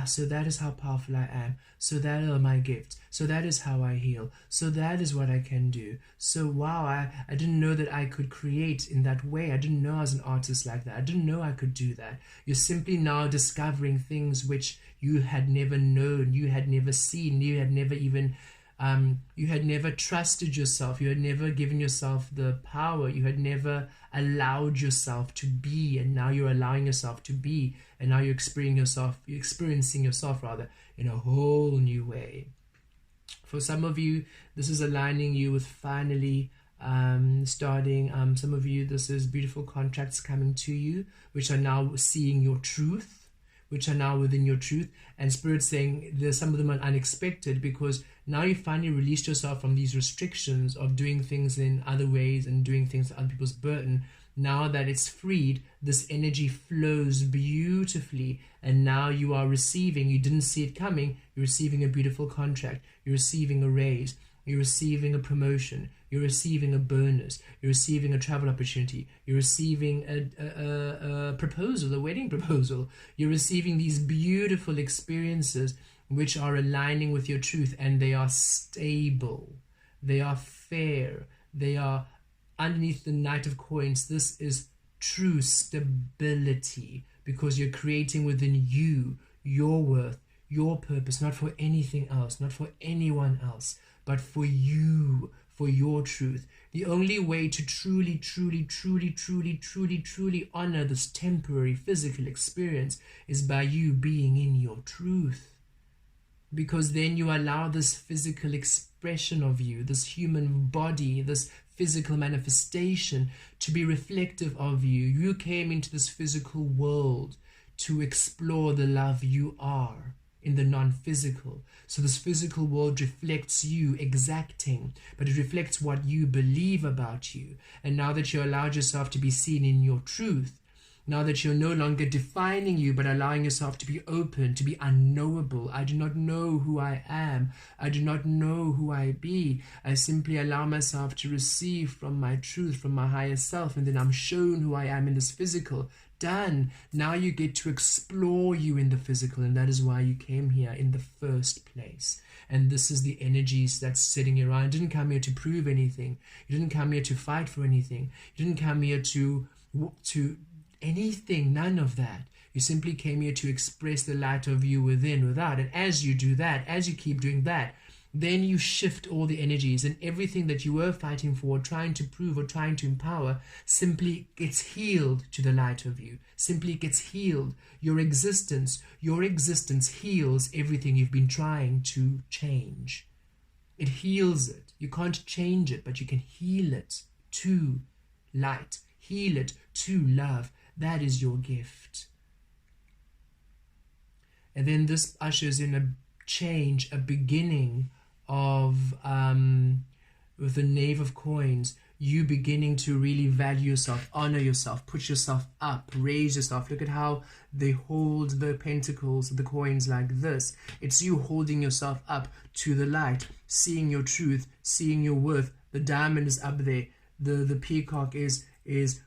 so that is how powerful I am. So that are my gifts. So that is how I heal. So that is what I can do. So wow, I didn't know that I could create in that way. I didn't know I was an artist like that. I didn't know I could do that. You're simply now discovering things which you had never known, you had never seen, you had never even you had never trusted yourself, you had never given yourself the power, you had never allowed yourself to be, and now you're allowing yourself to be, and now you're experiencing yourself in a whole new way. For some of you, this is aligning you with finally starting. Some of you, this is beautiful contracts coming to you, which are now seeing your truth, which are now within your truth, and Spirit saying there's some of them are unexpected, because now you finally released yourself from these restrictions of doing things in other ways and doing things to other people's burden. Now that it's freed, this energy flows beautifully, and now you are receiving. You didn't see it coming. You're receiving a beautiful contract. You're receiving a raise. You're receiving a promotion. You're receiving a bonus. You're receiving a travel opportunity. You're receiving a proposal, a wedding proposal. You're receiving these beautiful experiences which are aligning with your truth, and they are stable. They are fair. They are underneath the Knight of Coins. This is true stability, because you're creating within you your worth, your purpose, not for anything else, not for anyone else, but for you, for your truth. The only way to truly, truly, truly, truly, truly, truly honor this temporary physical experience is by you being in your truth. Because then you allow this physical expression of you, this human body, this physical manifestation to be reflective of you. You came into this physical world to explore the love you are in the non-physical. So this physical world reflects you exacting, but it reflects what you believe about you. And now that you allowed yourself to be seen in your truth, now that you're no longer defining you, but allowing yourself to be open, to be unknowable. I do not know who I am. I do not know who I be. I simply allow myself to receive from my truth, from my higher self, and then I'm shown who I am in this physical. Done. Now you get to explore you in the physical, and that is why you came here in the first place. And this is the energies that's sitting here around. You didn't come here to prove anything. You didn't come here to fight for anything. You didn't come here to anything, none of that. You simply came here to express the light of you within, without. And as you do that, as you keep doing that, then you shift all the energies, and everything that you were fighting for, trying to prove or trying to empower, simply gets healed to the light of you. Simply gets healed. Your existence heals everything you've been trying to change. It heals it. You can't change it, but you can heal it to light. Heal it to love. That is your gift. And then this ushers in a change, a beginning of, with the Knave of Coins, you beginning to really value yourself, honor yourself, put yourself up, raise yourself. Look at how they hold the pentacles, the coins like this. It's you holding yourself up to the light, seeing your truth, seeing your worth. The diamond is up there. The peacock is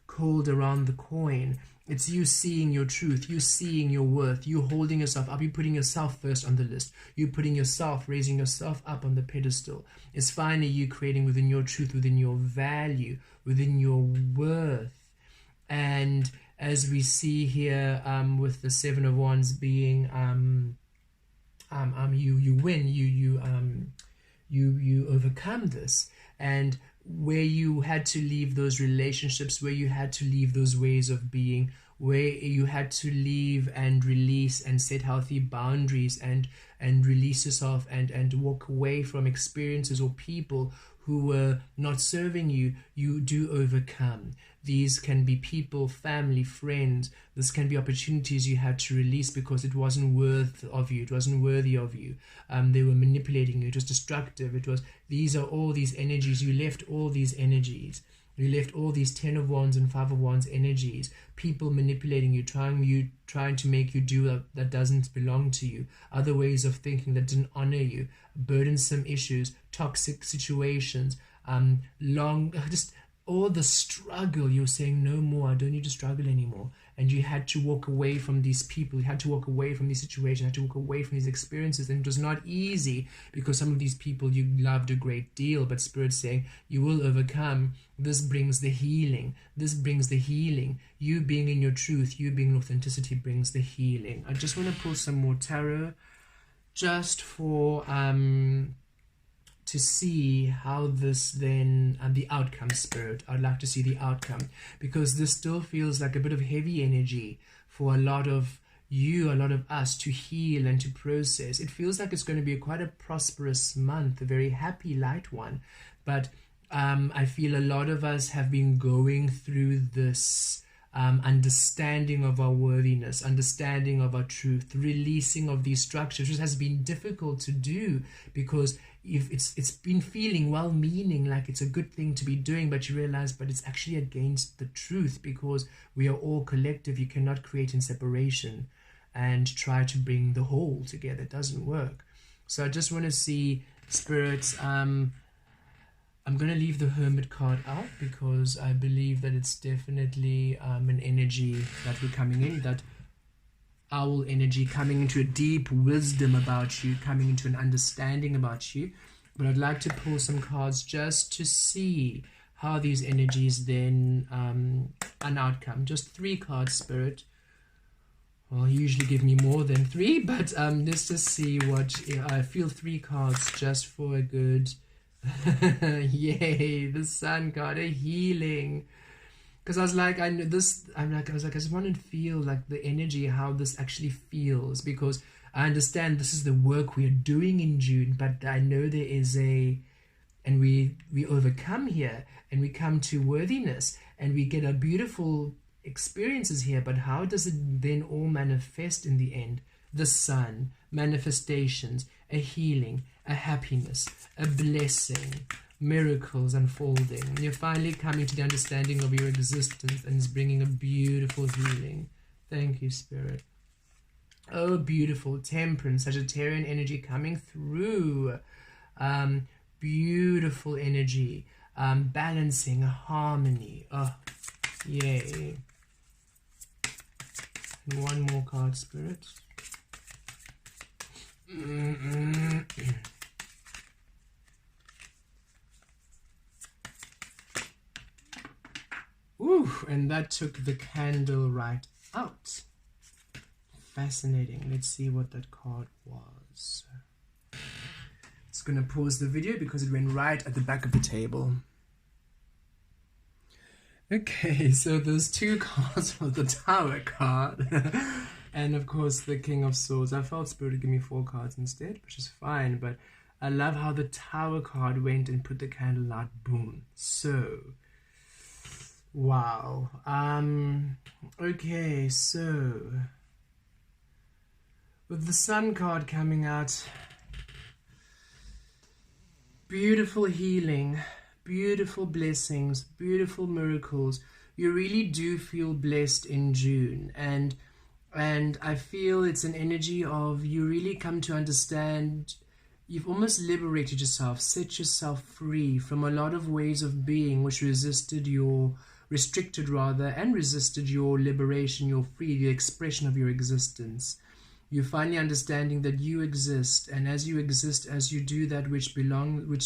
coiled around the coin. It's you seeing your truth, you seeing your worth, you holding yourself up, you putting yourself first on the list, you putting yourself, raising yourself up on the pedestal. It's finally you creating within your truth, within your value, within your worth. And as we see here with the Seven of Wands being you win, you overcome this. And where you had to leave those relationships, where you had to leave those ways of being, where you had to leave and release and set healthy boundaries and release yourself and walk away from experiences or people who were not serving you, you do overcome. These can be people, family, friends. This can be opportunities you had to release because it wasn't worth of you. It wasn't worthy of you. They were manipulating you. It was destructive. These are all these energies. You left all these energies. You left all these 10 of Wands and 5 of Wands energies, people manipulating you, trying to make you do that doesn't belong to you, other ways of thinking that didn't honor you, burdensome issues, toxic situations, just all the struggle. You're saying, no more, I don't need to struggle anymore. And you had to walk away from these people, you had to walk away from these situations, you had to walk away from these experiences. And it was not easy, because some of these people you loved a great deal, but Spirit's saying you will overcome. This brings the healing. This brings the healing. You being in your truth, you being in authenticity brings the healing. I just want to pull some more tarot just for to see how this then, the outcome, Spirit. I'd like to see the outcome, because this still feels like a bit of heavy energy for a lot of you, a lot of us to heal and to process. It feels like it's going to be quite a prosperous month, a very happy, light one. But I feel a lot of us have been going through this understanding of our worthiness, understanding of our truth, releasing of these structures, which has been difficult to do, because if it's been feeling well-meaning, like it's a good thing to be doing, but you realize, but it's actually against the truth, because we are all collective. You cannot create in separation and try to bring the whole together. It doesn't work. So I just want to see, Spirits, I'm going to leave the Hermit card out, because I believe that it's definitely an energy that we're coming in, that owl energy, coming into a deep wisdom about you, coming into an understanding about you. But I'd like to pull some cards just to see how these energies then an outcome. Just 3 cards, Spirit. Well, you usually give me more than 3, but let's just see what I feel. 3 cards just for a good yay, the Sun card, a healing. Because I was like, I just want to feel like the energy, how this actually feels, because I understand this is the work we are doing in June, but I know there is and we overcome here, and we come to worthiness, and we get a beautiful experiences here. But how does it then all manifest in the end? The Sun, manifestations, a healing, a happiness, a blessing, miracles unfolding. You're finally coming to the understanding of your existence, and it's bringing a beautiful healing. Thank you, Spirit. Oh, beautiful Temperance, Sagittarian energy coming through. Beautiful energy, balancing, harmony. Oh, yay. And one more card, Spirit. Ooh, and that took the candle right out. Fascinating. Let's see what that card was. It's going to pause the video because it went right at the back of the table. Okay, so those 2 cards for the Tower card. And of course the King of Swords. I felt Spirit would give me 4 cards instead, which is fine. But I love how the Tower card went and put the candle out. Boom. So, wow. Okay, so with the Sun card coming out, beautiful healing, beautiful blessings, beautiful miracles. You really do feel blessed in June, and I feel it's an energy of you really come to understand. You've almost liberated yourself, set yourself free from a lot of ways of being which restricted your liberation, your free, the expression of your existence. You're finally understanding that you exist, and as you exist, as you do that which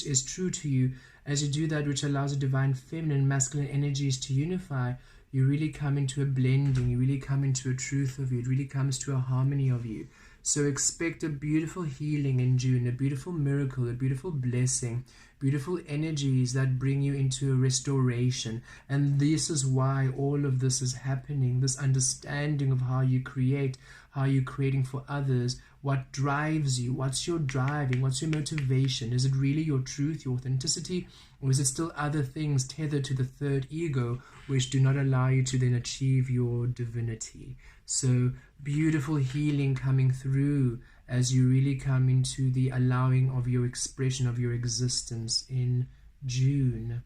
is true to you, as you do that which allows the divine feminine and masculine energies to unify, you really come into a blending, you really come into a truth of you, it really comes to a harmony of you. So expect a beautiful healing in June, a beautiful miracle, a beautiful blessing, beautiful energies that bring you into a restoration. And this is why all of this is happening, this understanding of how you create, how you're creating for others, what drives you, what's your driving, what's your motivation. Is it really your truth, your authenticity, or is it still other things tethered to the third ego which do not allow you to then achieve your divinity? So beautiful healing coming through as you really come into the allowing of your expression of your existence in June.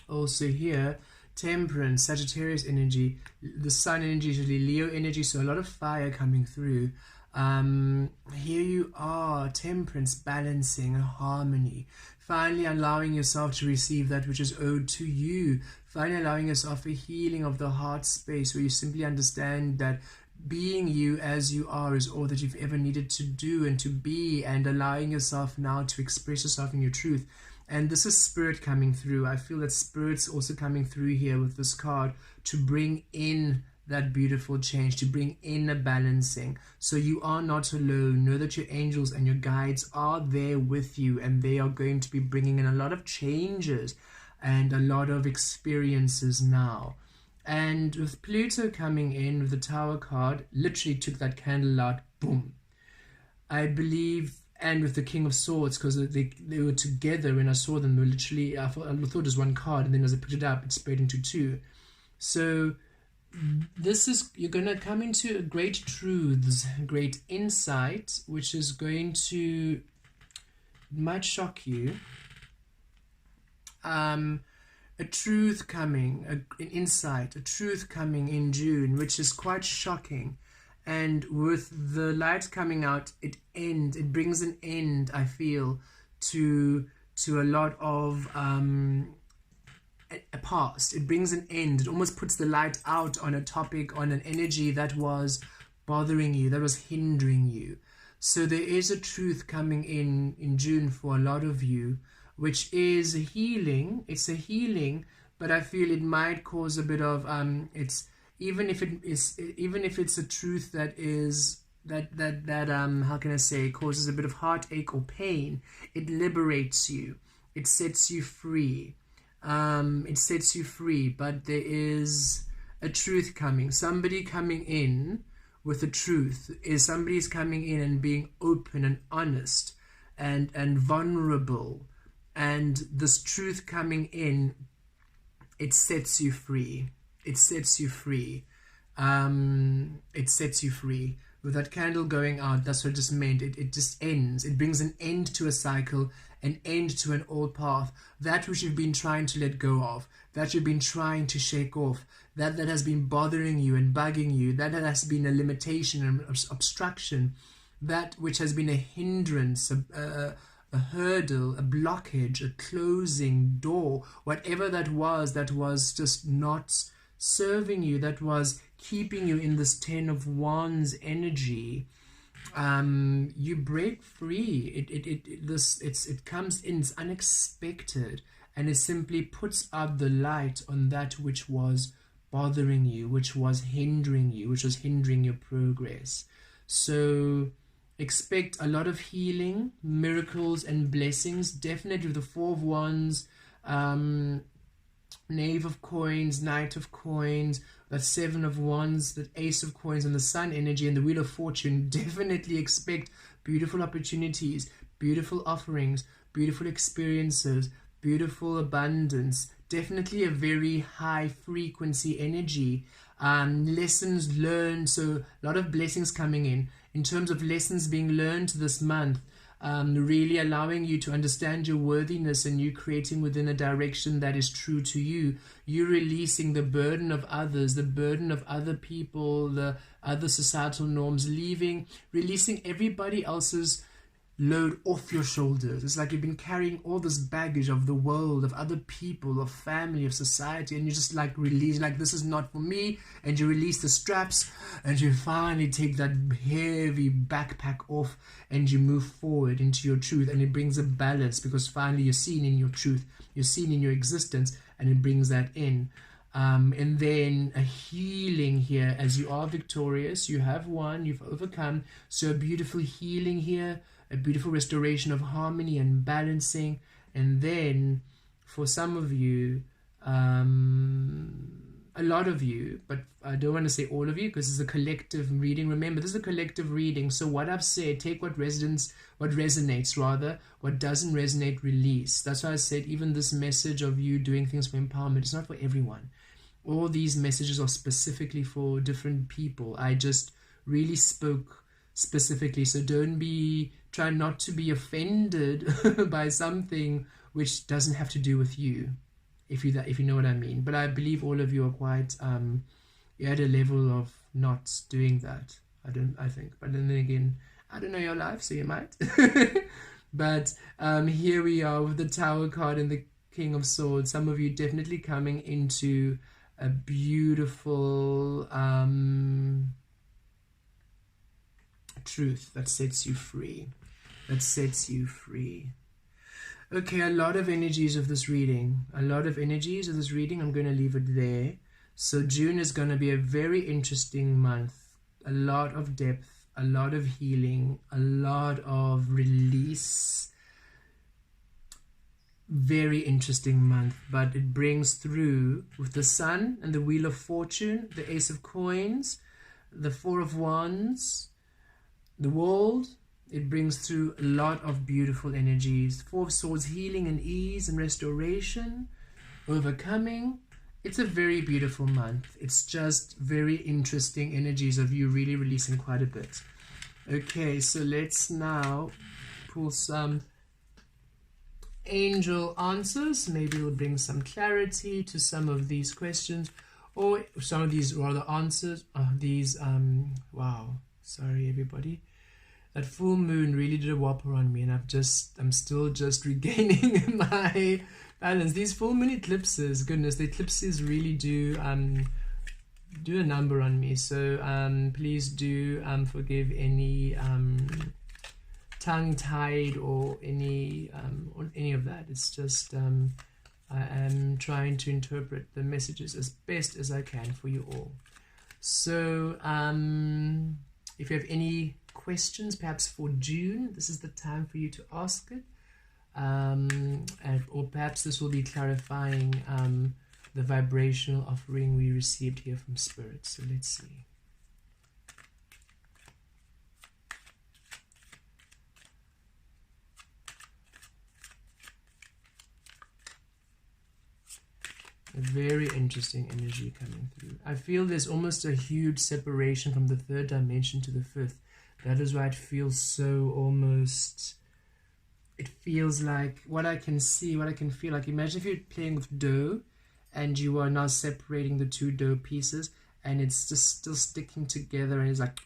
Also here, Temperance, Sagittarius energy, the Sun energy, usually Leo energy, so a lot of fire coming through. Here you are, Temperance, balancing, harmony, finally allowing yourself to receive that which is owed to you, finally allowing yourself a healing of the heart space where you simply understand that being you as you are is all that you've ever needed to do and to be, and allowing yourself now to express yourself in your truth. And this is Spirit coming through. I feel that Spirit's also coming through here with this card to bring in that beautiful change, to bring in a balancing. So you are not alone. Know that your angels and your guides are there with you, and they are going to be bringing in a lot of changes and a lot of experiences now. And with Pluto coming in with the Tower card, literally took that candle out, boom. I believe, and with the King of Swords, because they were together when I saw them, they were literally, I thought it was one card, and then as I picked it up, it spread into two. So this is, you're going to come into great truths, great insight, which is going to, might shock you. A truth coming, an insight, a truth coming in June, which is quite shocking. And with the light coming out, it brings an end, I feel, to a lot of a past. It brings an end. It almost puts the light out on a topic, on an energy that was bothering you, that was hindering you. So there is a truth coming in June for a lot of you, which is a healing. It's a healing, but I feel it might cause a bit of even if it's a truth that is that how can I say, causes a bit of heartache or pain, it liberates you, it sets you free. It sets you free, but there is a truth coming. Somebody coming in with the truth is somebody's coming in and being open and honest and vulnerable, and this truth coming in, it sets you free. It sets you free. It sets you free. With that candle going out, that's what it just meant. It just ends. It brings an end to a cycle, an end to an old path. That which you've been trying to let go of, that you've been trying to shake off, that has been bothering you and bugging you, that has been a limitation and obstruction, that which has been a hindrance, a hurdle, a blockage, a closing door, whatever that was just not serving you, that was keeping you in this 10 of Wands energy. You break free. It comes in, it's unexpected, and it simply puts out the light on that which was bothering you, which was hindering you, which was hindering your progress. So expect a lot of healing, miracles and blessings. Definitely with the 4 of Wands, Knave of Coins, Knight of Coins, that 7 of Wands, that Ace of Coins, and the Sun energy and the Wheel of Fortune. Definitely expect beautiful opportunities, beautiful offerings, beautiful experiences, beautiful abundance. Definitely a very high frequency energy. Lessons learned, so a lot of blessings coming in terms of lessons being learned this month. Really allowing you to understand your worthiness, and you creating within a direction that is true to you. You releasing the burden of others, the burden of other people, the other societal norms, releasing everybody else's load off your shoulders. It's like you've been carrying all this baggage of the world, of other people, of family, of society, and you just like release, like this is not for me, and you release the straps, and you finally take that heavy backpack off, and you move forward into your truth, and it brings a balance, because finally you're seen in your truth, you're seen in your existence, and it brings that in. And then a healing here, as you are victorious, you have won, you've overcome, so a beautiful healing here, a beautiful restoration of harmony and balancing. And then for some of you, a lot of you, but I don't want to say all of you because it's a collective reading. Remember, this is a collective reading, so what I've said, take what resonates, what doesn't resonate, release. That's why I said even this message of you doing things for empowerment, it's not for everyone. All these messages are specifically for different people. I just really spoke specifically, so try not to be offended by something which doesn't have to do with you. if you know what I mean. But I believe all of you are quite you're at a level of not doing that. I think. But then again, I don't know your life, so you might. But here we are with the Tower card and the King of Swords. Some of you definitely coming into a beautiful truth that sets you free. That sets you free. Okay, a lot of energies of this reading. I'm going to leave it there. So June is going to be a very interesting month. A lot of depth, a lot of healing, a lot of release. Very interesting month, but it brings through with the Sun and the Wheel of Fortune, the Ace of Coins, the Four of Wands, the World. It brings through a lot of beautiful energies. Four of Swords, healing and ease and restoration, overcoming. It's a very beautiful month. It's just very interesting energies of you really releasing quite a bit. Okay, so let's now pull some angel answers. Maybe it'll bring some clarity to some of these questions, or some of these rather answers. Wow, sorry everybody. That full moon really did a whopper on me, and I'm still just regaining my balance. These full moon eclipses, goodness, the eclipses really do a number on me. So please do forgive any tongue-tied or any of that. It's just I am trying to interpret the messages as best as I can for you all. So if you have any questions, perhaps for June, this is the time for you to ask it, or perhaps this will be clarifying the vibrational offering we received here from Spirit. So let's see. A very interesting energy coming through. I feel there's almost a huge separation from the third dimension to the fifth. That is why it feels so almost, it feels like what I can see, what I can feel. Like imagine if you're playing with dough and you are now separating the two dough pieces and it's just still sticking together and it's like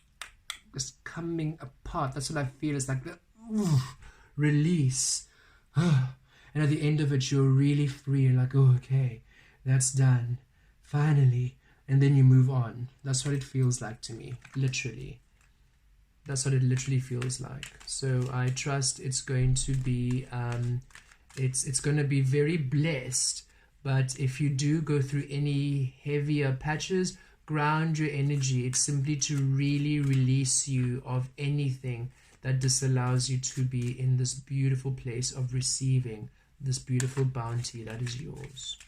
just coming apart. That's what I feel. It's like the release. And at the end of it, you're really free. You're like, oh, okay, that's done. Finally. And then you move on. That's what it feels like to me, literally. That's what it literally feels like. So I trust it's going to be it's going to be very blessed. But if you do go through any heavier patches, ground your energy. It's simply to really release you of anything that disallows you to be in this beautiful place of receiving this beautiful bounty that is yours.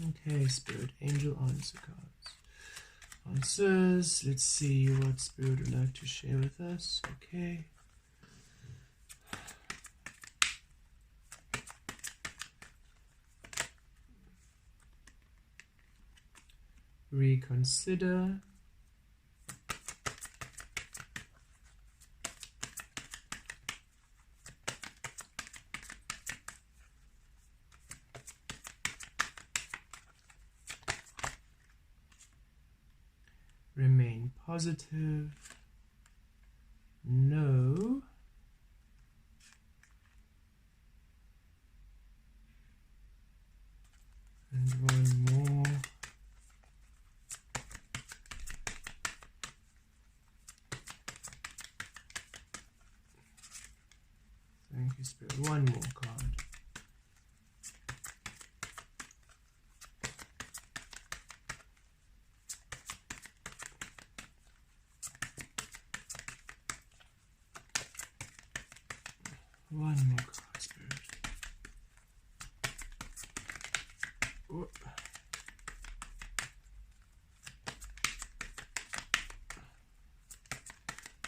Okay, Spirit, Angel answer cards. Answers. Let's see what Spirit would like to share with us. Okay. Reconsider. Remain positive. No. And one more. Thank you, Spirit. One more card. One more card, Spirit. Whoop.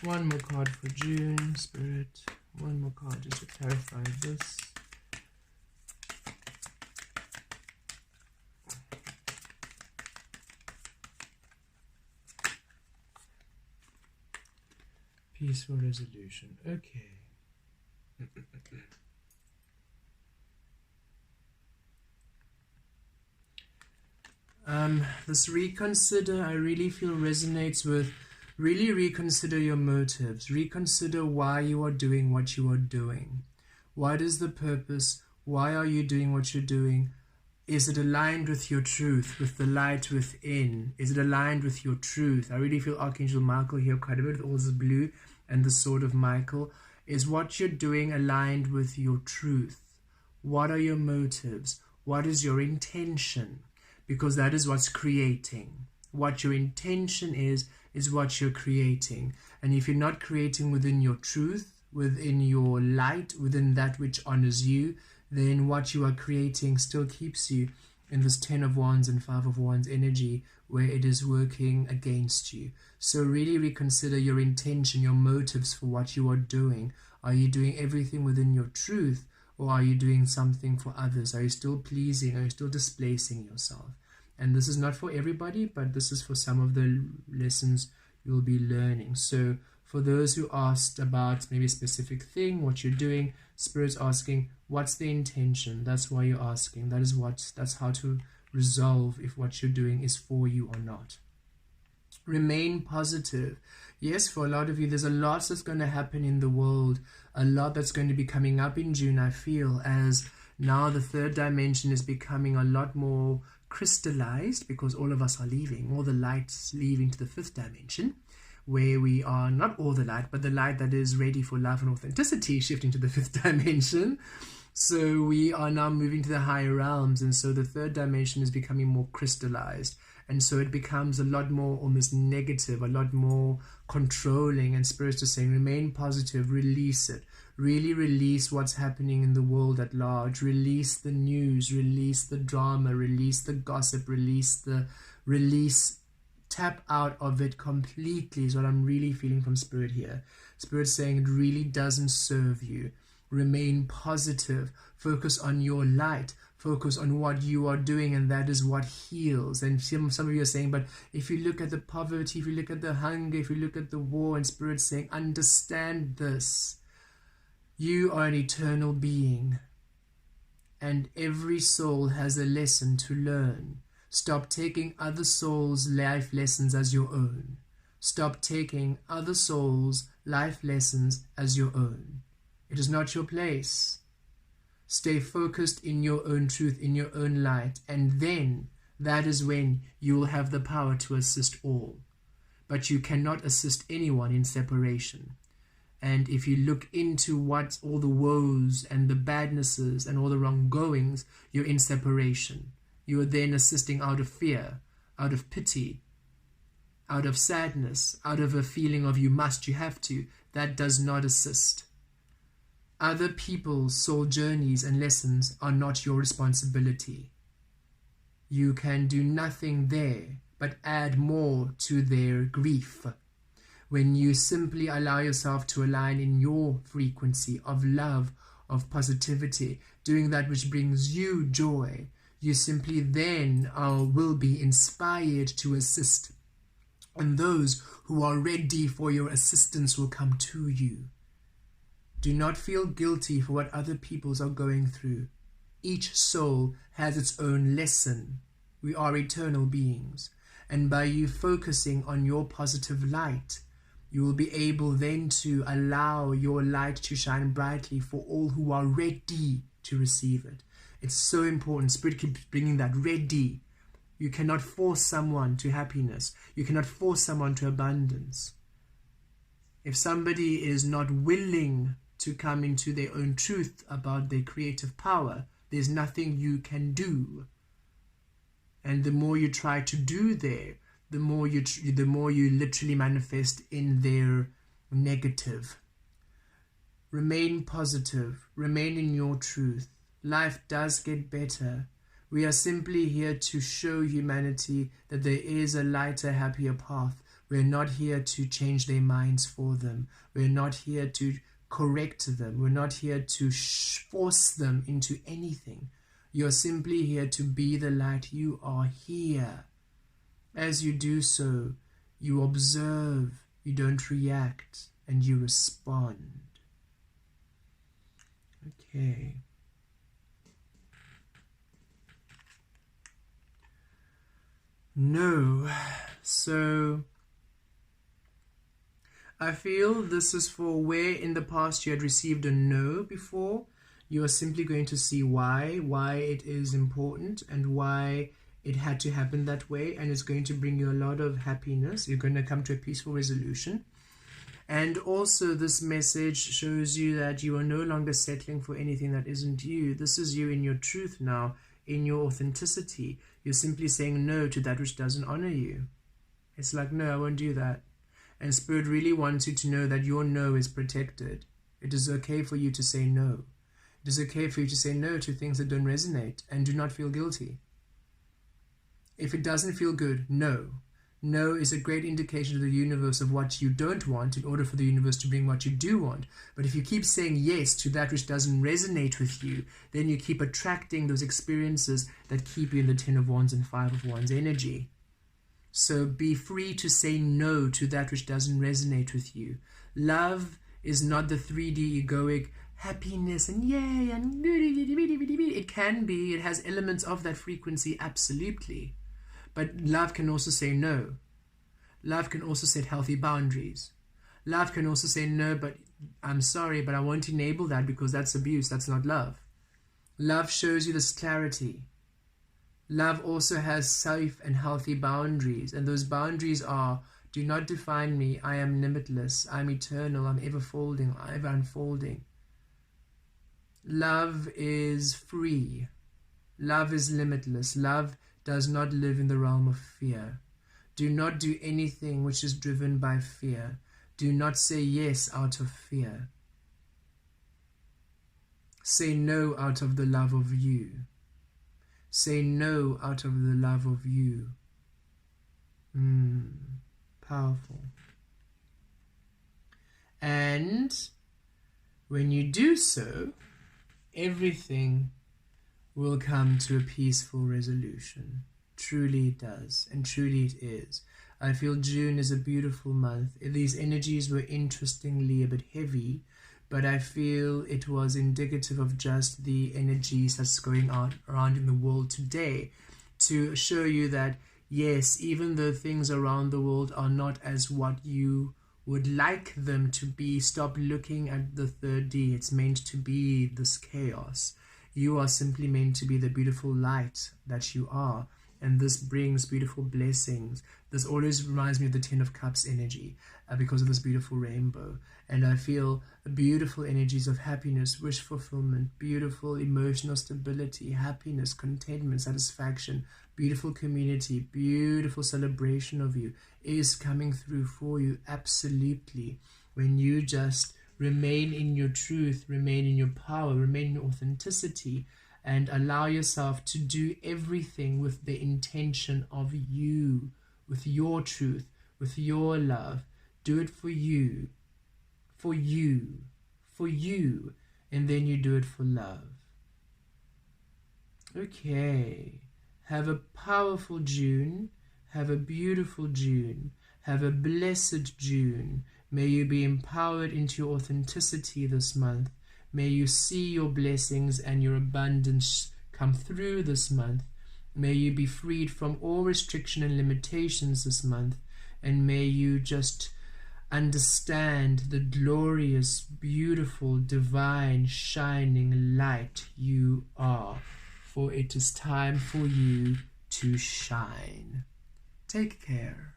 One more card for June, Spirit. One more card just to clarify this. Peaceful resolution. Okay. This reconsider, I really feel resonates with, really reconsider your motives. Reconsider why you are doing what you are doing. What is the purpose? Why are you doing what you're doing? Is it aligned with your truth, with the light within? Is it aligned with your truth? I really feel Archangel Michael here quite a bit, with all this blue and the sword of Michael. Is what you're doing aligned with your truth? What are your motives? What is your intention? Because that is what's creating. What your intention is what you're creating. And if you're not creating within your truth, within your light, within that which honors you, then what you are creating still keeps you in this 10 of Wands and 5 of Wands energy, where it is working against you. So really reconsider your intention, your motives for what you are doing. Are you doing everything within your truth, or are you doing something for others? Are you still pleasing? Are you still displacing yourself? And this is not for everybody, but this is for some of the lessons you'll be learning. So for those who asked about maybe a specific thing, what you're doing, Spirit's asking, what's the intention? That's why you're asking. That's how to resolve if what you're doing is for you or not. Remain positive. Yes, for a lot of you, there's a lot that's going to happen in the world, a lot that's going to be coming up in June, I feel, as now the third dimension is becoming a lot more crystallized, because all of us are leaving, all the light's leaving to the fifth dimension, where we are not all the light, but the light that is ready for love and authenticity, shifting to the fifth dimension. So we are now moving to the higher realms, and so the third dimension is becoming more crystallized, and so it becomes a lot more almost negative, a lot more controlling. And Spirit's just saying, remain positive, release it, really release what's happening in the world at large, release the news, release the drama, release the gossip, tap out of it completely is what I'm really feeling from Spirit here. Spirit's saying it really doesn't serve you. Remain positive, focus on your light, focus on what you are doing, and that is what heals. And some of you are saying, but if you look at the poverty, if you look at the hunger, if you look at the war, and Spirit's saying, understand this. You are an eternal being, and every soul has a lesson to learn. Stop taking other souls' life lessons as your own. Stop taking other souls' life lessons as your own. It is not your place. Stay focused in your own truth, in your own light, and then that is when you will have the power to assist all. But you cannot assist anyone in separation. And if you look into what all the woes and the badnesses and all the wronggoings, you're in separation. You are then assisting out of fear, out of pity, out of sadness, out of a feeling of you must, you have to. That does not assist. Other people's soul journeys and lessons are not your responsibility. You can do nothing there but add more to their grief when you simply allow yourself to align in your frequency of love, of positivity, doing that which brings you joy. You simply then will be inspired to assist, and those who are ready for your assistance will come to you. Do not feel guilty for what other peoples are going through. Each soul has its own lesson. We are eternal beings, and by you focusing on your positive light, you will be able then to allow your light to shine brightly for all who are ready to receive it. It's so important. Spirit keeps bringing that ready. You cannot force someone to happiness. You cannot force someone to abundance. If somebody is not willing to come into their own truth about their creative power, there's nothing you can do. And the more you try to do there, the more you literally manifest in their negative. Remain positive. Remain in your truth. Life does get better. We are simply here to show humanity that there is a lighter, happier path. We're not here to change their minds for them. We're not here to correct them. We're not here to force them into anything. You're simply here to be the light. You are here. As you do so, you observe, you don't react, and you respond. Okay. No. So I feel this is for where in the past you had received a no before. You are simply going to see why it is important and why it had to happen that way, and it's going to bring you a lot of happiness. You're going to come to a peaceful resolution. And also this message shows you that you are no longer settling for anything that isn't you. This is you in your truth now, in your authenticity. You're simply saying no to that which doesn't honor you. It's like, no, I won't do that. And Spirit really wants you to know that your no is protected. It is okay for you to say no. It is okay for you to say no to things that don't resonate, and do not feel guilty. If it doesn't feel good, no. No is a great indication to the universe of what you don't want in order for the universe to bring what you do want. But if you keep saying yes to that which doesn't resonate with you, then you keep attracting those experiences that keep you in the 10 of Wands and 5 of Wands energy. So be free to say no to that which doesn't resonate with you. Love is not the 3D egoic happiness and yay and it can be, it has elements of that frequency, absolutely. But love can also say no. Love can also set healthy boundaries. Love can also say no, but I'm sorry, but I won't enable that because that's abuse, that's not love. Love shows you this clarity. Love also has safe and healthy boundaries, and those boundaries are, do not define me, I am limitless, I'm eternal, I'm ever folding, ever unfolding. Love is free. Love is limitless. Love does not live in the realm of fear. Do not do anything which is driven by fear. Do not say yes out of fear. Say no out of the love of you. Say no out of the love of you. Powerful. And when you do so, everything will come to a peaceful resolution. Truly it does, and truly it is. I feel June is a beautiful month. These energies were interestingly a bit heavy, but I feel it was indicative of just the energies that's going on around in the world today, to show you that, yes, even though things around the world are not as what you would like them to be, stop looking at the 3D. It's meant to be this chaos. You are simply meant to be the beautiful light that you are, and this brings beautiful blessings. This always reminds me of the 10 of Cups energy because of this beautiful rainbow. And I feel beautiful energies of happiness, wish fulfillment, beautiful emotional stability, happiness, contentment, satisfaction, beautiful community, beautiful celebration of you is coming through for you, absolutely. When you just remain in your truth, remain in your power, remain in your authenticity, and allow yourself to do everything with the intention of you, with your truth, with your love. Do it for you, for you, for you, and then you do it for love. Okay, have a powerful June, have a beautiful June, have a blessed June. May you be empowered into your authenticity this month. May you see your blessings and your abundance come through this month. May you be freed from all restriction and limitations this month. And may you just understand the glorious, beautiful, divine, shining light you are. For it is time for you to shine. Take care.